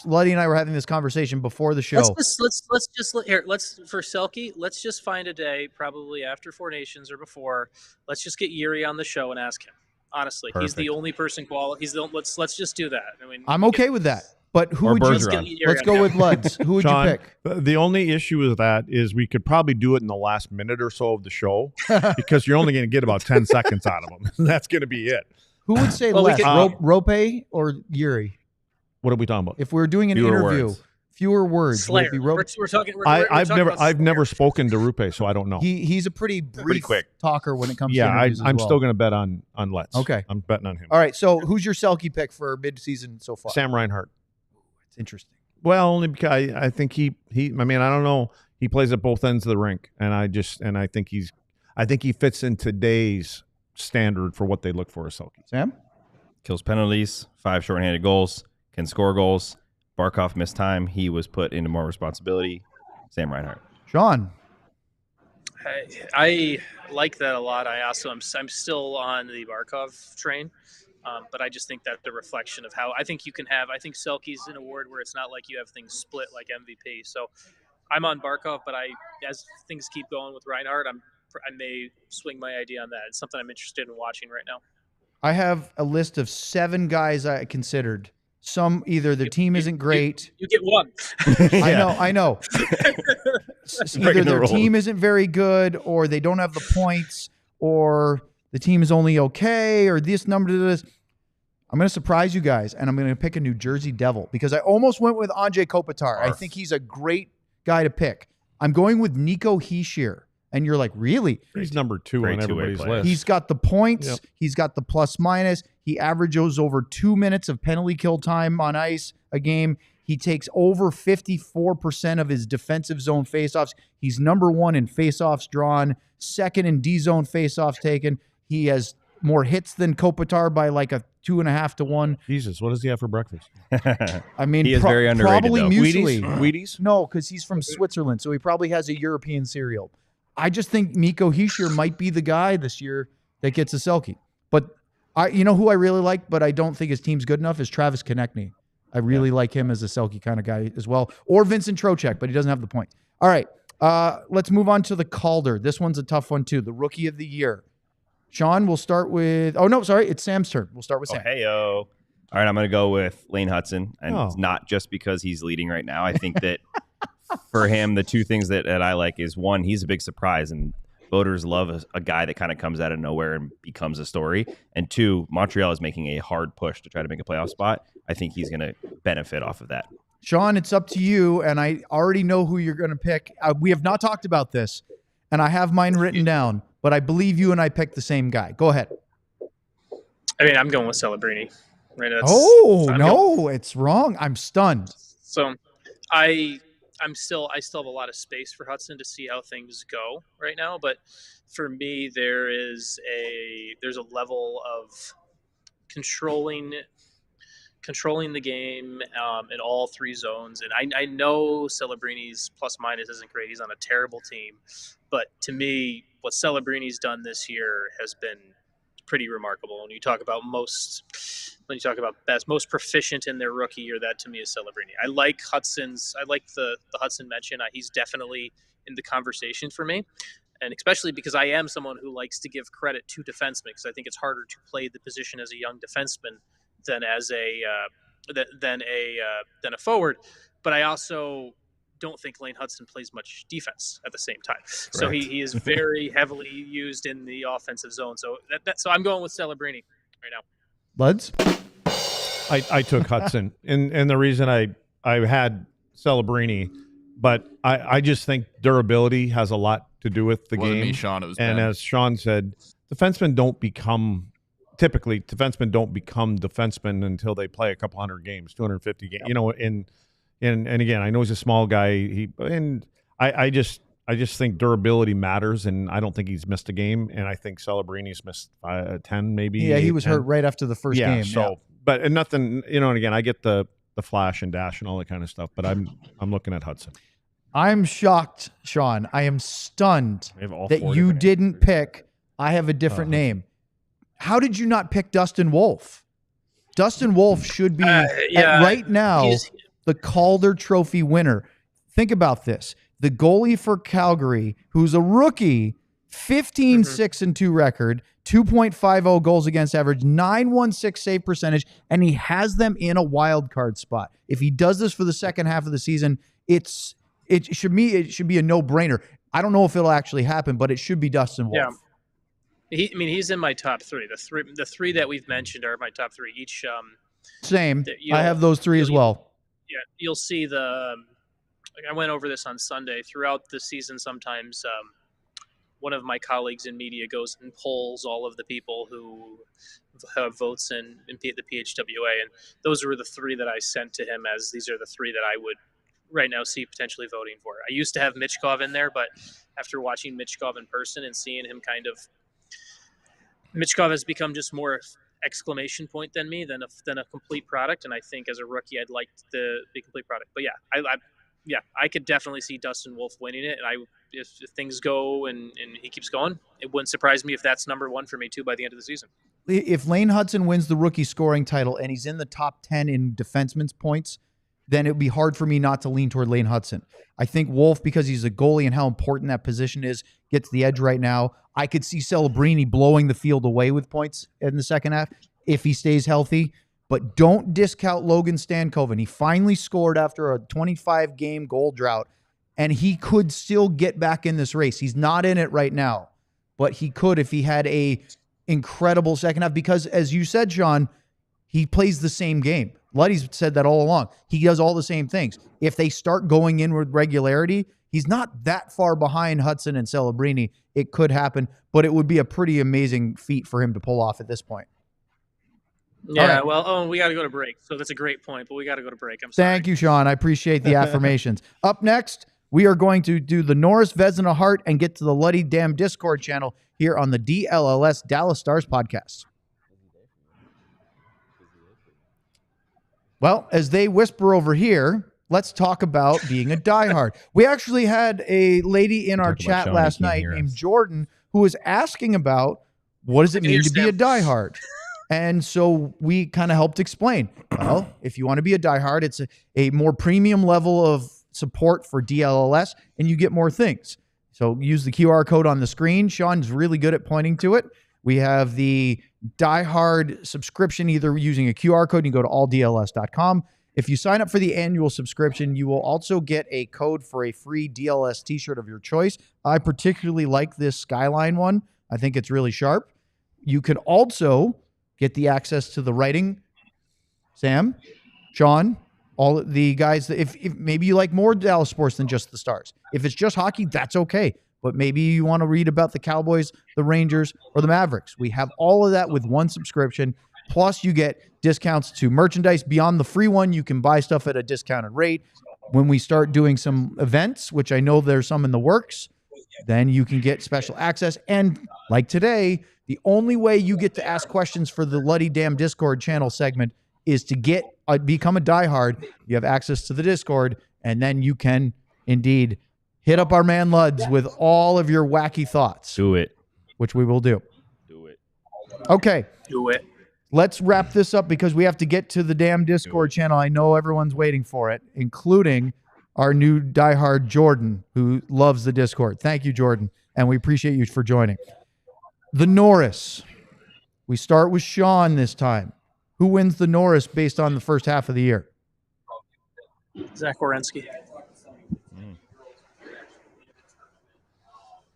Luddy and I were having this conversation before the show. Let's for Selke, let's just find a day, probably after Four Nations or before. Let's just get Yuri on the show and ask him. Honestly, Perfect. He's the only person let's just do that. I mean, I'm okay with that. But who would you? Let's go with Luds. Who would Sean, you pick? The only issue with that is we could probably do it in the last minute or so of the show because you're only going to get about 10 seconds out of them. That's going to be it. Who would say less, Rope or Yuri? What are we talking about? If we're doing an interview, fewer words. Slayer. I've never spoken to Rupe, so I don't know. He's a pretty quick talker when it comes to interviews. I'm still going to bet on Let's. Okay. I'm betting on him. All right, so who's your Selke pick for mid-season so far? Sam Reinhart. It's interesting. Well, only because I think he I mean, I don't know. He plays at both ends of the rink, and I think he fits in today's standard for what they look for a Selke. Sam? Kills penalties, 5 shorthanded goals, can score goals. Barkov missed time. He was put into more responsibility. Sam Reinhart. Sean. I like that a lot. I'm still on the Barkov train, but I just think that the reflection of how I think Selke's an award where it's not like you have things split like MVP. So I'm on Barkov, but as things keep going with Reinhart, I may swing my idea on that. It's something I'm interested in watching right now. I have a list of 7 guys I considered. Some either their team isn't great. You get one. I know. Either their team isn't very good, or they don't have the points, or the team is only okay, or this number to this. I'm going to surprise you guys, and I'm going to pick a New Jersey Devil because I almost went with Andrzej Kopitar. I think he's a great guy to pick. I'm going with Nico Hischier. And you're like, really? He's number 2 on everybody's list. He's got the points. Yep. He's got the plus minus. He averages over 2 minutes of penalty kill time on ice a game. He takes over 54% of his defensive zone faceoffs. He's number 1 in faceoffs drawn, 2nd in D zone faceoffs taken. He has more hits than Kopitar by like a 2.5 to 1. Jesus, what does he have for breakfast? I mean, he is very underrated. Probably though. muesli. Wheaties? No, because he's from Switzerland, so he probably has a European cereal. I just think Nico Hischier might be the guy this year that gets a Selke. But who I really like, but I don't think his team's good enough is Travis Konechny. I really like him as a Selke kind of guy as well. Or Vincent Trocheck, but he doesn't have the points. All right, let's move on to the Calder. This one's a tough one too. The Rookie of the Year. Sean, we'll start with. Oh no, sorry, it's Sam's turn. We'll start with Sam. All right, I'm going to go with Lane Hudson, and it's not just because he's leading right now. I think that. For him, the 2 things that I like is, 1, he's a big surprise, and voters love a guy that kind of comes out of nowhere and becomes a story. And 2, Montreal is making a hard push to try to make a playoff spot. I think he's going to benefit off of that. Sean, it's up to you, and I already know who you're going to pick. We have not talked about this, and I have mine written down, but I believe you and I picked the same guy. Go ahead. I mean, I'm going with Celebrini. Right? It's wrong. I'm stunned. So I still have a lot of space for Hudson to see how things go right now. But for me, there's a level of controlling the game in all 3 zones. And I know Celebrini's plus minus isn't great. He's on a terrible team. But to me, what Celebrini's done this year has been pretty remarkable. When you talk about most proficient in their rookie year, that to me is Celebrini. I like the Hudson mention. He's definitely in the conversation for me, and especially because I am someone who likes to give credit to defensemen, because I think it's harder to play the position as a young defenseman than as a forward. But I also don't think Lane Hudson plays much defense at the same time. Correct. So he is very heavily used in the offensive zone. So so I'm going with Celebrini right now. Luds? I took Hudson, and the reason I had Celebrini, but I just think durability has a lot to do with the game. Me, Sean, it was and Ben. as Sean said, defensemen don't become defensemen until they play a couple hundred games, 250 games. You know, and again, I know he's a small guy. I just think durability matters, and I don't think he's missed a game. And I think Celebrini's missed 10, maybe. Yeah, he was 10. hurt right after the first game. So, but and nothing, you know. And again, I get the flash and dash and all that kind of stuff, but I'm looking at Hudson. I'm shocked, Sean. I am stunned that you didn't pick. I have a different name. How did you not pick Dustin Wolf? Dustin Wolf should be right now the Calder Trophy winner. Think about this. The goalie for Calgary, who's a rookie, 15-6-2 record, 2.50 goals against average, 916 save percentage, and he has them in a wild card spot. If he does this for the second half of the season, it should be a no-brainer. I don't know if it'll actually happen, but it should be Dustin Wolf. Yeah. He's in my top three. The three that we've mentioned are my top three. Each same. I have those three as well. Yeah, you'll see I went over this on Sunday. Throughout the season, sometimes one of my colleagues in media goes and polls all of the people who have votes in the PHWA, and those were the three that I sent to him as these are the three that I would right now see potentially voting for. I used to have Michkov in there, but after watching Michkov in person and seeing him Michkov has become just more exclamation point than a complete product, and I think as a rookie I'd like the complete product. But I could definitely see Dustin Wolf winning it, and if things go and he keeps going, it wouldn't surprise me if that's number one for me too by the end of the season. If Lane Hudson wins the rookie scoring title and he's in the top 10 in defenseman's points, then it would be hard for me not to lean toward Lane Hudson. I think Wolf, because he's a goalie and how important that position is, gets the edge right now. I could see Celebrini blowing the field away with points in the second half if he stays healthy. But don't discount Logan Stankoven. He finally scored after a 25-game goal drought, and he could still get back in this race. He's not in it right now, but he could if he had a incredible second half because, as you said, Sean, he plays the same game. Luddy's said that all along. He does all the same things. If they start going in with regularity, he's not that far behind Hudson and Celebrini. It could happen, but it would be a pretty amazing feat for him to pull off at this point. Yeah, right. Well, we got to go to break. So that's a great point, but we got to go to break. I'm sorry. Thank you, Sean. I appreciate the affirmations. Up next, we are going to do the Norris Vezina Hart and get to the Luddy Damn Discord channel here on the DLLS Dallas Stars Podcast. Well, as they whisper over here, let's talk about being a diehard. We actually had a lady in our chat last night named Jordan who was asking about what does it mean to be a diehard? And so we kind of helped explain. Well, if you want to be a diehard, it's a more premium level of support for DLLS, and you get more things. So use the QR code on the screen. Sean's really good at pointing to it. We have the diehard subscription, either using a QR code. You can go to alldls.com. If you sign up for the annual subscription, you will also get a code for a free DLS t-shirt of your choice. I particularly like this Skyline one. I think it's really sharp. You can also get the access to the writing. Sam, Sean, all the guys, if maybe you like more Dallas sports than just the Stars. If it's just hockey, that's okay. But maybe you want to read about the Cowboys, the Rangers, or the Mavericks. We have all of that with one subscription. Plus, you get discounts to merchandise. Beyond the free one, you can buy stuff at a discounted rate. When we start doing some events, which I know there's some in the works, then you can get special access. And like today, the only way you get to ask questions for the Luddy Damn Discord channel segment is to become a diehard. You have access to the Discord, and then you can indeed hit up our man Luds with all of your wacky thoughts. Do it. Which we will do. Do it. Okay. Do it. Let's wrap this up because we have to get to the damn Discord channel. I know everyone's waiting for it, including our new diehard Jordan, who loves the Discord. Thank you, Jordan, and we appreciate you for joining. The Norris. We start with Sean this time. Who wins the Norris based on the first half of the year? Zach Werenski.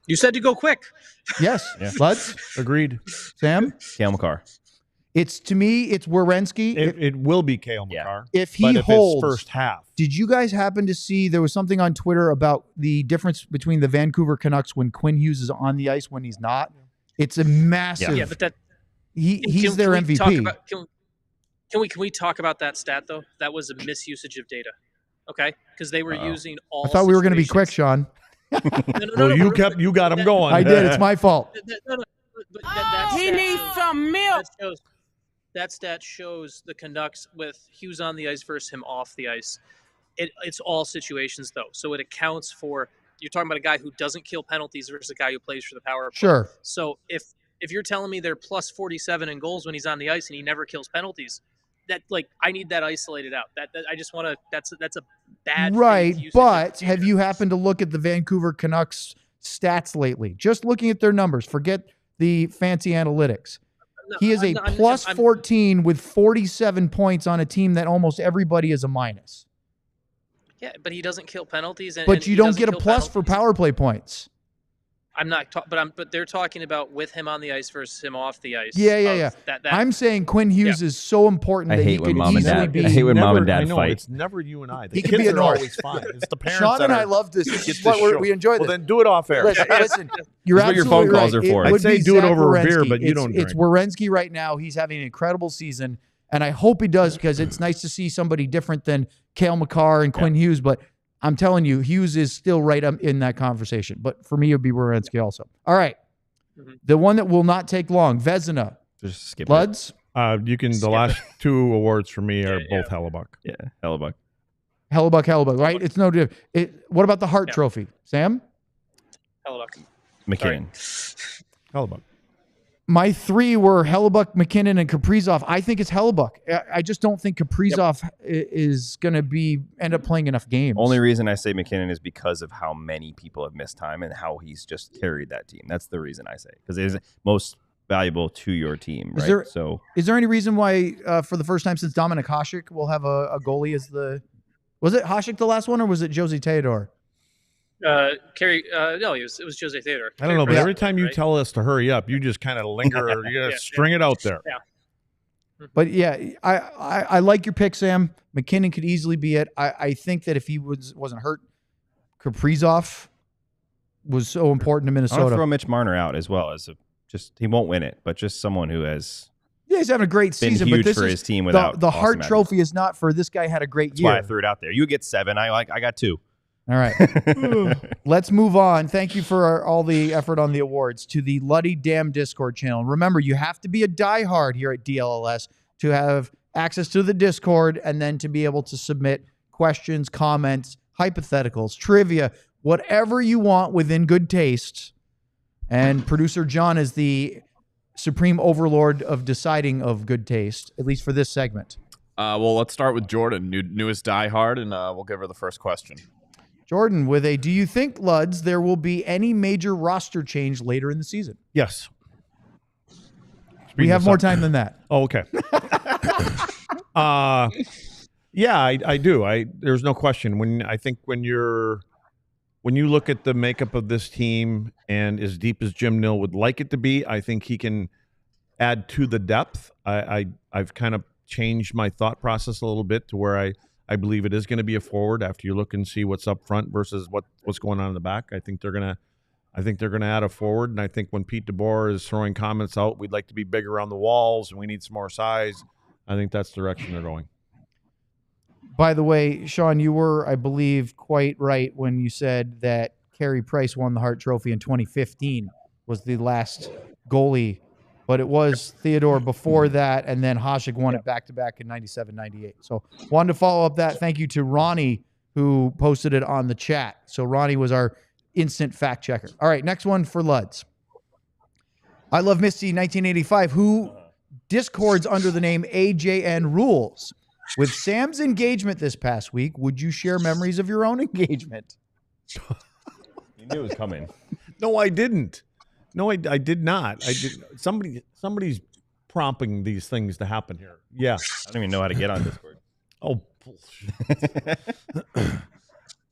You said to go quick. Yes. Yeah. Luds? Agreed. Sam? Cale Makar. To me, it's Werenski. It will be Kale McCarr. If he but if holds it's first half. Did you guys happen to see there was something on Twitter about the difference between the Vancouver Canucks when Quinn Hughes is on the ice when he's not? It's a massive. Yeah, but that he's their MVP. Can we talk about that stat though? That was a misusage of data. Okay, because they were using all. I thought we were going to be quick, Sean. No, you got him going. I did. It's my fault. He needs some milk. That stat shows the Canucks with Hughes on the ice versus him off the ice. It's all situations, though. So it accounts for – you're talking about a guy who doesn't kill penalties versus a guy who plays for the power play. Sure. So if you're telling me they're plus 47 in goals when he's on the ice and he never kills penalties, I need that isolated out. That I just want to – that's a bad – Right, but have you happened to look at the Vancouver Canucks stats lately? Just looking at their numbers. Forget the fancy analytics. He is a plus 14 with 47 points on a team that almost everybody is a minus. Yeah, but he doesn't kill penalties. But you don't get a plus for power play points. I'm not, but they're talking about with him on the ice versus him off the ice. Yeah. I'm saying Quinn Hughes is so important that he could easily be. I hate when mom and dad fight. It's never you and I. He can be annoyed. Always fine. It's the parents. Sean and I love this. This is what we enjoy. Well, then do it off air. Listen, you're That's what your absolutely phone calls right. are for. I'd say do it over a beer, but you don't drink. It's Werenski right now. He's having an incredible season, and I hope he does because it's nice to see somebody different than Cale McCarr and Quinn Hughes. But I'm telling you, Hughes is still right up in that conversation. But for me, it would be Werenski also. All right. The one that will not take long, Vezina. Just skip Luds? You can. The last two awards for me are both Hellebuck. Yeah, Hellebuck. Hellebuck, right? It's no different. What about the Hart Trophy? Sam? Hellebuck. McKinnon. Hellebuck. My three were Hellebuck, McKinnon, and Kaprizov. I think it's Hellebuck. I just don't think Kaprizov is going to end up playing enough games. Only reason I say McKinnon is because of how many people have missed time and how he's just carried that team. That's the reason I say, because it is most valuable to your team, right? Is there any reason why, for the first time since Dominik Hasek, we'll have a goalie as the... Was it Hasek the last one, or was it Josie Theodore? No, it was Jose Theodore. I don't know, but every time you tell us to hurry up, you just kind of linger or you gotta string it out there. Yeah. But yeah, I like your pick, Sam. McKinnon could easily be it. I think that if he wasn't hurt, Kaprizov was so important to Minnesota. I'll throw Mitch Marner out as well as he won't win it, but just someone who has he's having a great season. Huge But this for is his team without the Hart Trophy is not for this guy had a great year. That's why I threw it out there. You get 7. I got 2. All right. Let's move on. Thank you for all the effort on the awards to the Luddy Damn Discord channel. Remember, you have to be a diehard here at DLLS to have access to the Discord and then to be able to submit questions, comments, hypotheticals, trivia, whatever you want within good taste. And producer John is the supreme overlord of deciding of good taste, at least for this segment. Well, let's start with Jordan, newest diehard, and we'll give her the first question. Jordan, do you think, Luds, there will be any major roster change later in the season? Yes. We have more time than that. Oh, okay. Yeah, I do. There's no question. When you look at the makeup of this team and as deep as Jim Nill would like it to be, I think he can add to the depth. I've kind of changed my thought process a little bit to where I believe it is going to be a forward after you look and see what's up front versus what's going on in the back. I think they're gonna add a forward, and I think when Pete DeBoer is throwing comments out, we'd like to be bigger on the walls and we need some more size. I think that's the direction they're going. By the way, Sean, you were, I believe, quite right when you said that Carey Price won the Hart Trophy in 2015 was the last goalie, but it was Theodore before that, and then Hasek won it back-to-back in 97-98. So wanted to follow up that. Thank you to Ronnie, who posted it on the chat. So Ronnie was our instant fact checker. All right, next one for Luds. I Love Misty 1985, who discords under the name AJN Rules. With Sam's engagement this past week, would you share memories of your own engagement? You knew it was coming. No, I didn't. No, I did not. I did. Somebody's prompting these things to happen here. Yeah. I don't even know how to get on Discord. Oh, bullshit.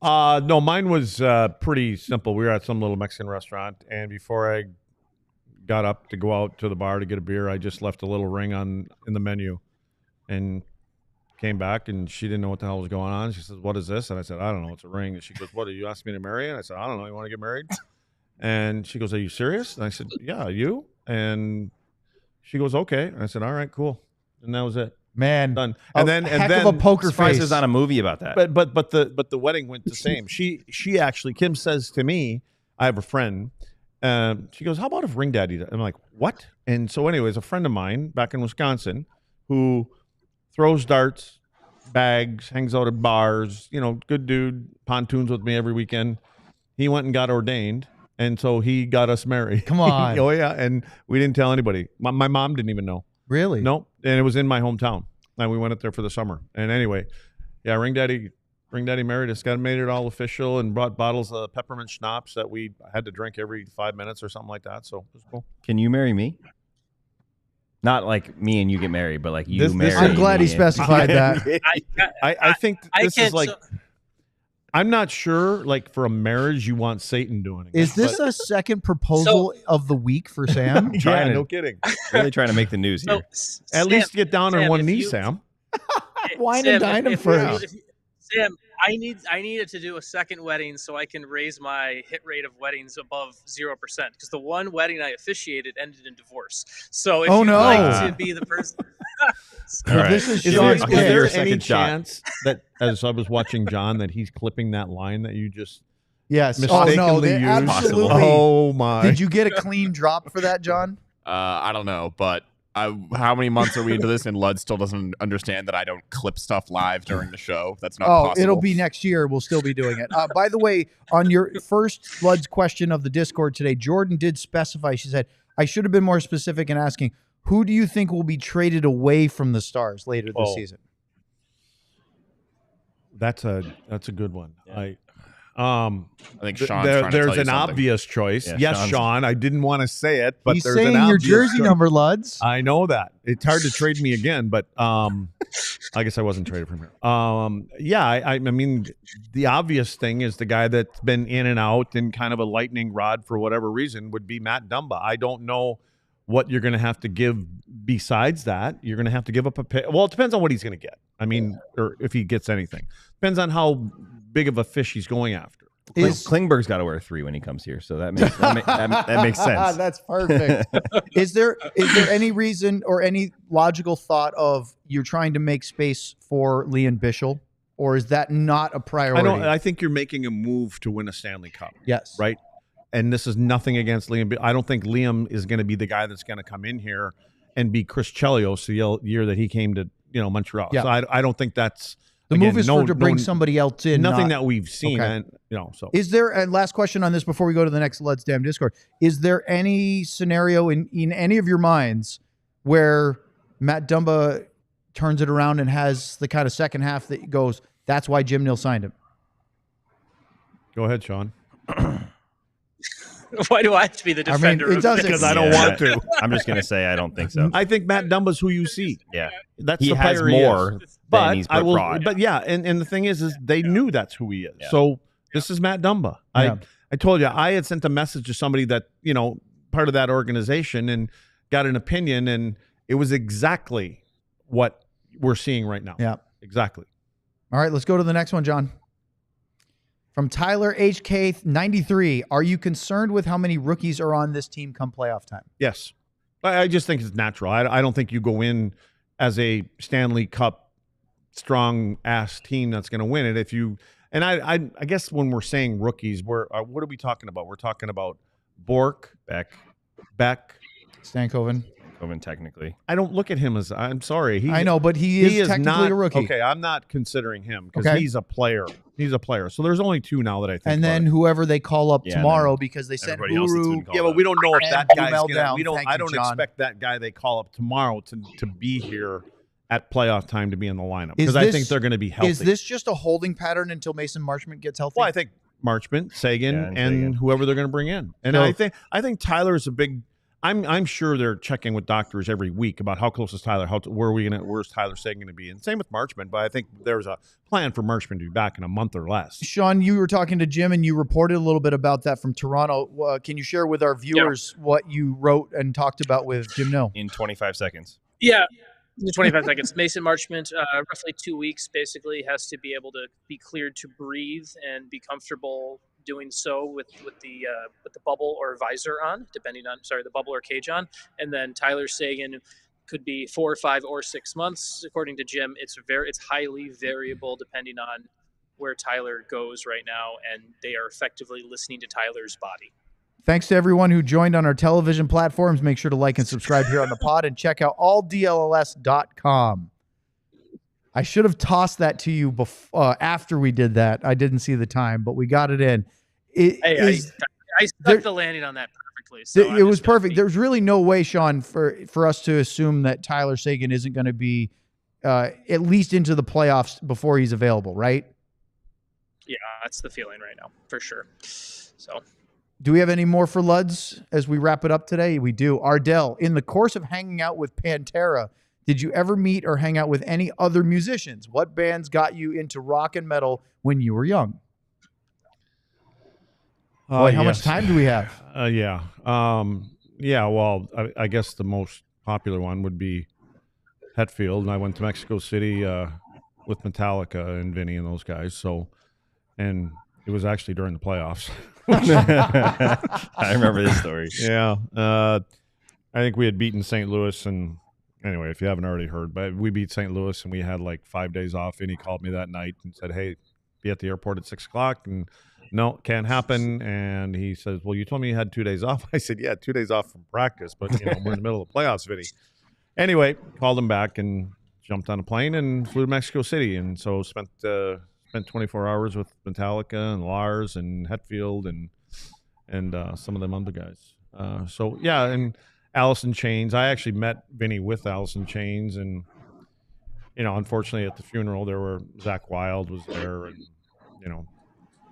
No, mine was pretty simple. We were at some little Mexican restaurant, and before I got up to go out to the bar to get a beer. I just left a little ring in the menu, and came back, and she didn't know what the hell was going on. She says, "What is this?" And I said, "I don't know. It's a ring." And she goes, "What, are you asking me to marry?" And I said, "I don't know. You want to get married?" And she goes, "Are you serious?" And I said, "Yeah, you?" And she goes, "Okay." And I said, "All right, cool." And that was it. Man, Done. And then of a poker Surprised face. there's not a movie about that. But the wedding went the same. She actually, Kim says to me, I have a friend. She goes, "How about if Ring Daddy?" I'm like, "What?" And so, anyways, a friend of mine back in Wisconsin who throws darts, bags, hangs out at bars, good dude, pontoons with me every weekend. He went and got ordained, and so he got us married. Come on. Oh yeah, and we didn't tell anybody. My mom didn't even know. Really? No, and it was in my hometown, and we went up there for the summer. And anyway, yeah, Ring Daddy married us, made it all official, and brought bottles of peppermint schnapps that we had to drink every 5 minutes or something like that. So it was cool. Can you marry me? Not like me and you get married, but like you marry I'm glad me. he specified that. I think this is like, so- I'm not sure, like for a marriage, you want Satan doing it. Is this a second proposal of the week for Sam? Yeah, Trying to- no kidding. Really trying to make the news here. At least get down on Sam, one if knee, you- Sam. Wine and dine him first. Sam, I needed to do a second wedding so I can raise my hit rate of weddings above 0%, because the one wedding I officiated ended in divorce. So if Oh, you'd no. like to be the person, All right. This is Is Sean's there, I'll is give you there a second any shot. chance that, as I was watching John, that he's clipping that line that you just Yes. Oh mistakenly no, they used? absolutely. Oh my! Did you get a clean drop for that, John? I don't know, but how many months are we into this? And Luds still doesn't understand that I don't clip stuff live during the show. That's not possible. It'll be next year. We'll still be doing it. By the way, on your first Luds question of the Discord today, Jordan did specify. She said, "I should have been more specific in asking, who do you think will be traded away from the Stars later this season?" That's a good one. Yeah. I think Sean's trying to there's tell you an something. obvious choice. Yeah, Yes, Sean's- Sean. I didn't want to say it, but He's there's saying an your obvious jersey choice. number, Luds. I know that. It's hard to trade me again, but I guess I wasn't traded from here. Yeah, I mean, the obvious thing is the guy that's been in and out and kind of a lightning rod for whatever reason would be Matt Dumba. I don't know what you're going to have to give besides that. You're going to have to give up a pick. Well, it depends on what he's going to get. I mean, or if he gets anything. Depends on how big of a fish he's going after. Klingberg's got to wear 3 when he comes here, so that makes that makes sense. That's perfect. Is there any reason or any logical thought of you're trying to make space for Liam Bichel, or is that not a priority? I think you're making a move to win a Stanley Cup. Yes. Right. And this is nothing against Liam. I don't think Liam is going to be the guy that's going to come in here and be Chris Chelios the year that he came to Montreal. Yeah. So I don't think that's The move is to bring somebody else in. Nothing not- that we've seen. Okay. And so Is there, and last question on this before we go to the next Let's Damn Discord, is there any scenario in any of your minds where Matt Dumba turns it around and has the kind of second half that goes, that's why Jim Nill signed him? go ahead, Sean. why do I have to be the I mean, defender? it of doesn't- Because I don't want to. I'm just gonna say I don't think so. I think Matt Dumba's who you see. Yeah, That's he the has player he more is. than But he's I will. brought. But yeah, and the thing is they knew that's who he is. Yeah. So this is Matt Dumba. Yeah. I told you I had sent a message to somebody that part of that organization and got an opinion, and it was exactly what we're seeing right now. Yeah. Exactly. All right, let's go to the next one, John. From Tyler HK93, are you concerned with how many rookies are on this team come playoff time? Yes. I just think it's natural. I don't think you go in as a Stanley Cup strong ass team that's going to win it. If you and I guess when we're saying rookies, what are we talking about? We're talking about Bork, Beck, Stankoven. technically. I don't look at him as. I'm sorry. I know, but he is technically not a rookie. Okay, I'm not considering him because Okay. he's a player. He's a player. So there's only 2 now that I think. And then about whoever they call up Yeah, tomorrow and because they sent everybody else that's Uru. been it. called Yeah, but up. we don't know if And that guy's Blumel gonna. down. We don't. Thank I you, don't John. expect that guy they call up tomorrow to be here at playoff time to be in the lineup Is because I this- think they're going to be healthy. Is this just a holding pattern until Mason Marchment gets healthy? Well, I think Marchment, Sagan, Yeah, and Sagan. whoever they're going to bring in. And So- I think Tyler is a big. I'm sure they're checking with doctors every week about how close is Tyler, where's Tyler Seguin going to be, and same with Marchment. But I think there's a plan for Marchment to be back in a month or less. Sean, you were talking to Jim, and you reported a little bit about that from Toronto. Can you share with our viewers what you wrote and talked about with Jim Nill? In 25 seconds. Yeah. In 25 seconds. Mason Marchment, roughly 2 weeks, basically has to be able to be cleared to breathe and be comfortable doing so with the bubble or visor on, the bubble or cage on. And then Tyler Seguin could be 4 or 5 or 6 months, according to Jim. It's highly variable depending on where Tyler goes right now, and they are effectively listening to Tyler's body. Thanks to everyone who joined on our television platforms. Make sure to like and subscribe here on the pod, and check out alldlls.com. I should have tossed that to you after we did that. I didn't see the time, but we got it in. I stuck the landing on that perfectly. So it was perfect. There's really no way, Sean, for us to assume that Tyler Seguin isn't going to be at least into the playoffs before he's available, right? Yeah, that's the feeling right now, for sure. So, do we have any more for Luds as we wrap it up today? We do. Ardell, in the course of hanging out with Pantera, did you ever meet or hang out with any other musicians? What bands got you into rock and metal when you were young? Boy, how much time do we have? Well, I guess the most popular one would be Hetfield, and I went to Mexico City with Metallica and Vinny and those guys. So, and it was actually during the playoffs. I remember this story. Yeah. I think we had beaten St. Louis, and anyway, if you haven't already heard, but we beat St. Louis, and we had like 5 days off, and he called me that night and said, hey, be at the airport at 6 o'clock, and no, can't happen. And he says, well, you told me you had 2 days off. I said, yeah, 2 days off from practice, but we're in the middle of the playoffs, Vinny. Anyway, called him back and jumped on a plane and flew to Mexico City, and so spent 24 hours with Metallica and Lars and Hetfield and some of them other guys. And Alice in Chains. I actually met Vinny with Alice in Chains, and unfortunately at the funeral Zach Wilde was there, and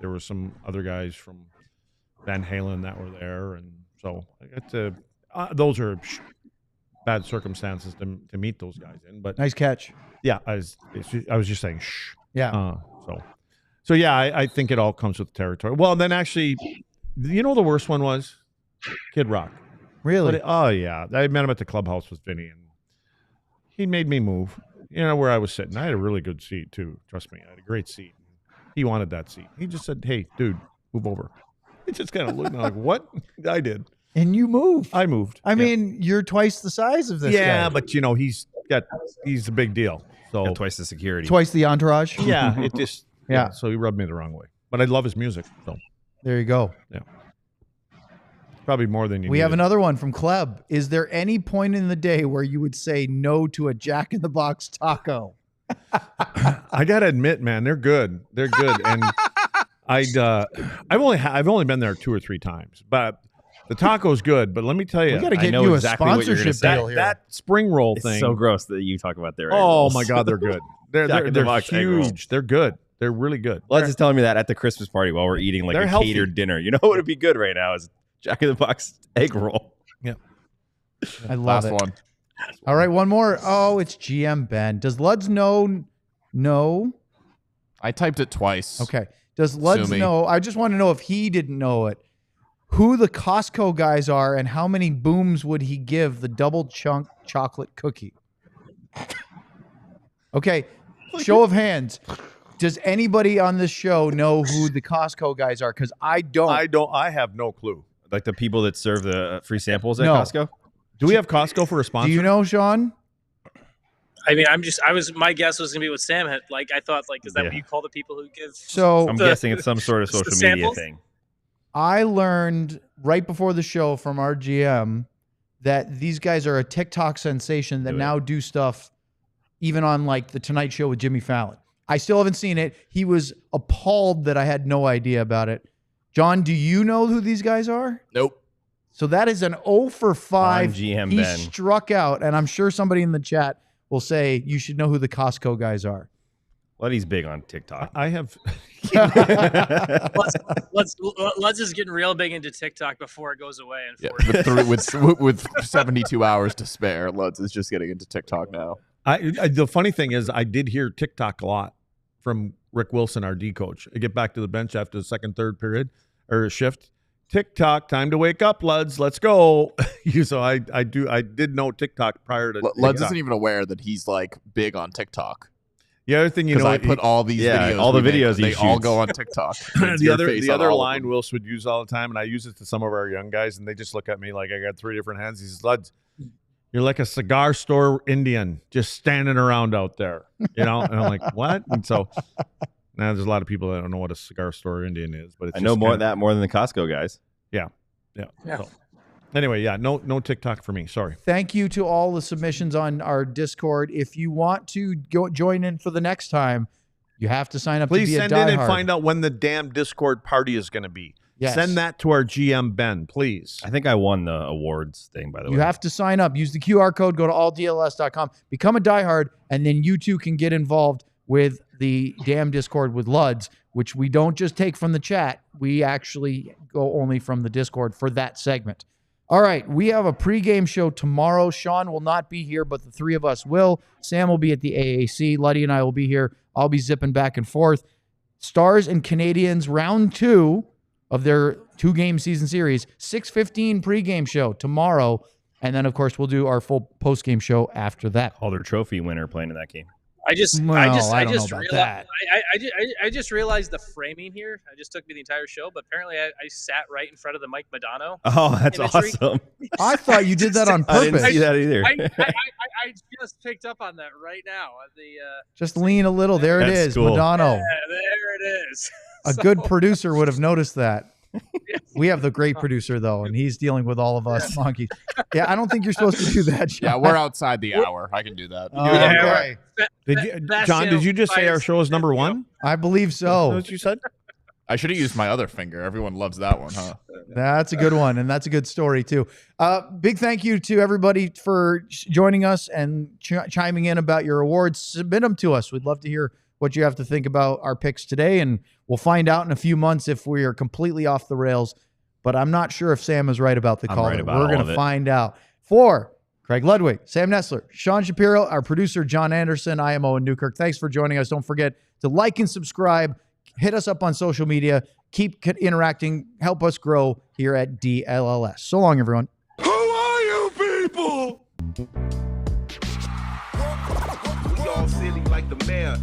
there were some other guys from Van Halen that were there, and so I got to. Those are bad circumstances to meet those guys in, but nice catch. Yeah, I was just saying shh. Yeah. So yeah, I think it all comes with the territory. Well, then actually, the worst one was Kid Rock. Really? Oh yeah, I met him at the clubhouse with Vinny, and he made me move. Where I was sitting, I had a really good seat too. Trust me, I had a great seat. He wanted that seat. He just said, "Hey, dude, move over." He just kind of looked like, "What?" I did. And you moved. I moved. I mean, you're twice the size of this guy. Yeah, but he's a big deal. So got twice the security. Twice the entourage. Yeah, it just yeah. So he rubbed me the wrong way. But I love his music. So there you go. Yeah. Probably more than you We needed. have another one from Kleb. Is there any point in the day where you would say no to a Jack in the Box taco? I gotta admit, man, they're good. They're good, and I've only been there 2 or 3 times, but the taco's good. But let me tell you, we got to get you exactly a sponsorship deal here. that spring roll It's thing. so gross that you talk about their egg Oh rolls. my God, they're good. They're huge. They're good. They're really good. Luds is telling me that at the Christmas party while we're eating They're a healthy. catered dinner. You know what would be good right now is Jack in the Box egg roll. Yeah. I love Last it. one. All right, one more. Oh, it's GM Ben. Does Luds know? No. I typed it twice. Okay. Does Luds Sue me. know? I just want to know if he didn't know it. Who the Costco guys are and how many booms would he give the double chunk chocolate cookie? Okay. Show of hands. Does anybody on this show know who the Costco guys are? Because I don't. I have no clue. Like the people that serve the free samples at No. Costco? Do we have Costco for a sponsor? Do you know, Sean? I mean, my guess was going to be what Sam had. Like, I thought, is that what you call the people who give? So I'm guessing it's some sort of the social media samples? thing. I learned right before the show from our GM that these guys are a TikTok sensation that now do stuff even on the Tonight Show with Jimmy Fallon. I still haven't seen it. He was appalled that I had no idea about it. John, do you know who these guys are? Nope. So that is an 0 for 5. On GM He Ben. struck out, and I'm sure somebody in the chat will say you should know who the Costco guys are. Luddy's big on TikTok. I have. Luds is getting real big into TikTok before it goes away. Yeah, with 72 hours to spare, Luds is just getting into TikTok now. The funny thing is, I did hear TikTok a lot from Rick Wilson, our D coach. I get back to the bench after the second, third period or shift. TikTok, time to wake up, Luds. Let's go. So I did know TikTok prior to Luds isn't even aware that he's like big on TikTok. The other thing, I put all these videos, all the videos they all go on TikTok. the other line Wilson would use all the time, and I use it to some of our young guys, and they just look at me like I got 3 different hands. He says, Luds, you're like a cigar store Indian just standing around out there, And I'm like, what? And so now there's a lot of people that don't know what a cigar store Indian is, but it's I know more than the Costco guys. Yeah. So, anyway, no TikTok for me. Sorry. Thank you to all the submissions on our Discord. If you want to join in for the next time, you have to sign up. Please to be send a in and diehard. find out when the damn Discord party is going to be. Yes. Send that to our GM Ben, please. I think I won the awards thing, by the way. You have to sign up. Use the QR code. Go to alldls.com. Become a diehard, and then you too can get involved with the damn Discord with Luds, which we don't just take from the chat. We actually go only from the Discord for that segment. All right, we have a pregame show tomorrow. Sean will not be here, but the 3 of us will. Sam will be at the AAC. Luddy and I will be here. I'll be zipping back and forth. Stars and Canadians, round 2 of their 2-game season series. 6:15 pregame show tomorrow. And then, of course, we'll do our full postgame show after that. Calder Trophy winner playing in that game. I just realized the framing here. I just took me the entire show, but apparently I sat right in front of the Mike Madonna. Oh, that's imagery. awesome. I thought you did that on I didn't purpose. see that either. I just picked up on that right now. Just lean a little. There it That's is, cool. Madonna. Yeah, there it is. A good producer would have noticed that. We have the great producer, though, and he's dealing with all of us monkeys. Yeah, I don't think you're supposed to do that, Sean. Yeah, we're outside the hour. I can do that. Okay. John, did you just say our show is number 1? I believe Is that so. what you said? I should have used my other finger. Everyone loves that one, huh? That's a good one, and that's a good story, too. Big thank you to everybody for joining us and chiming in about your awards. Submit them to us. We'd love to hear what you have to think about our picks today, and we'll find out in a few months if we are completely off the rails. But I'm not sure if Sam is right about the call. right about We're all going of to it. find out. For Craig Ludwig, Sam Nessler, Sean Shapiro, our producer, John Anderson, I am Owen Newkirk. Thanks for joining us. Don't forget to like and subscribe. Hit us up on social media. Keep interacting. Help us grow here at DLLS. So long, everyone. Who are you people? We all silly like the mayor.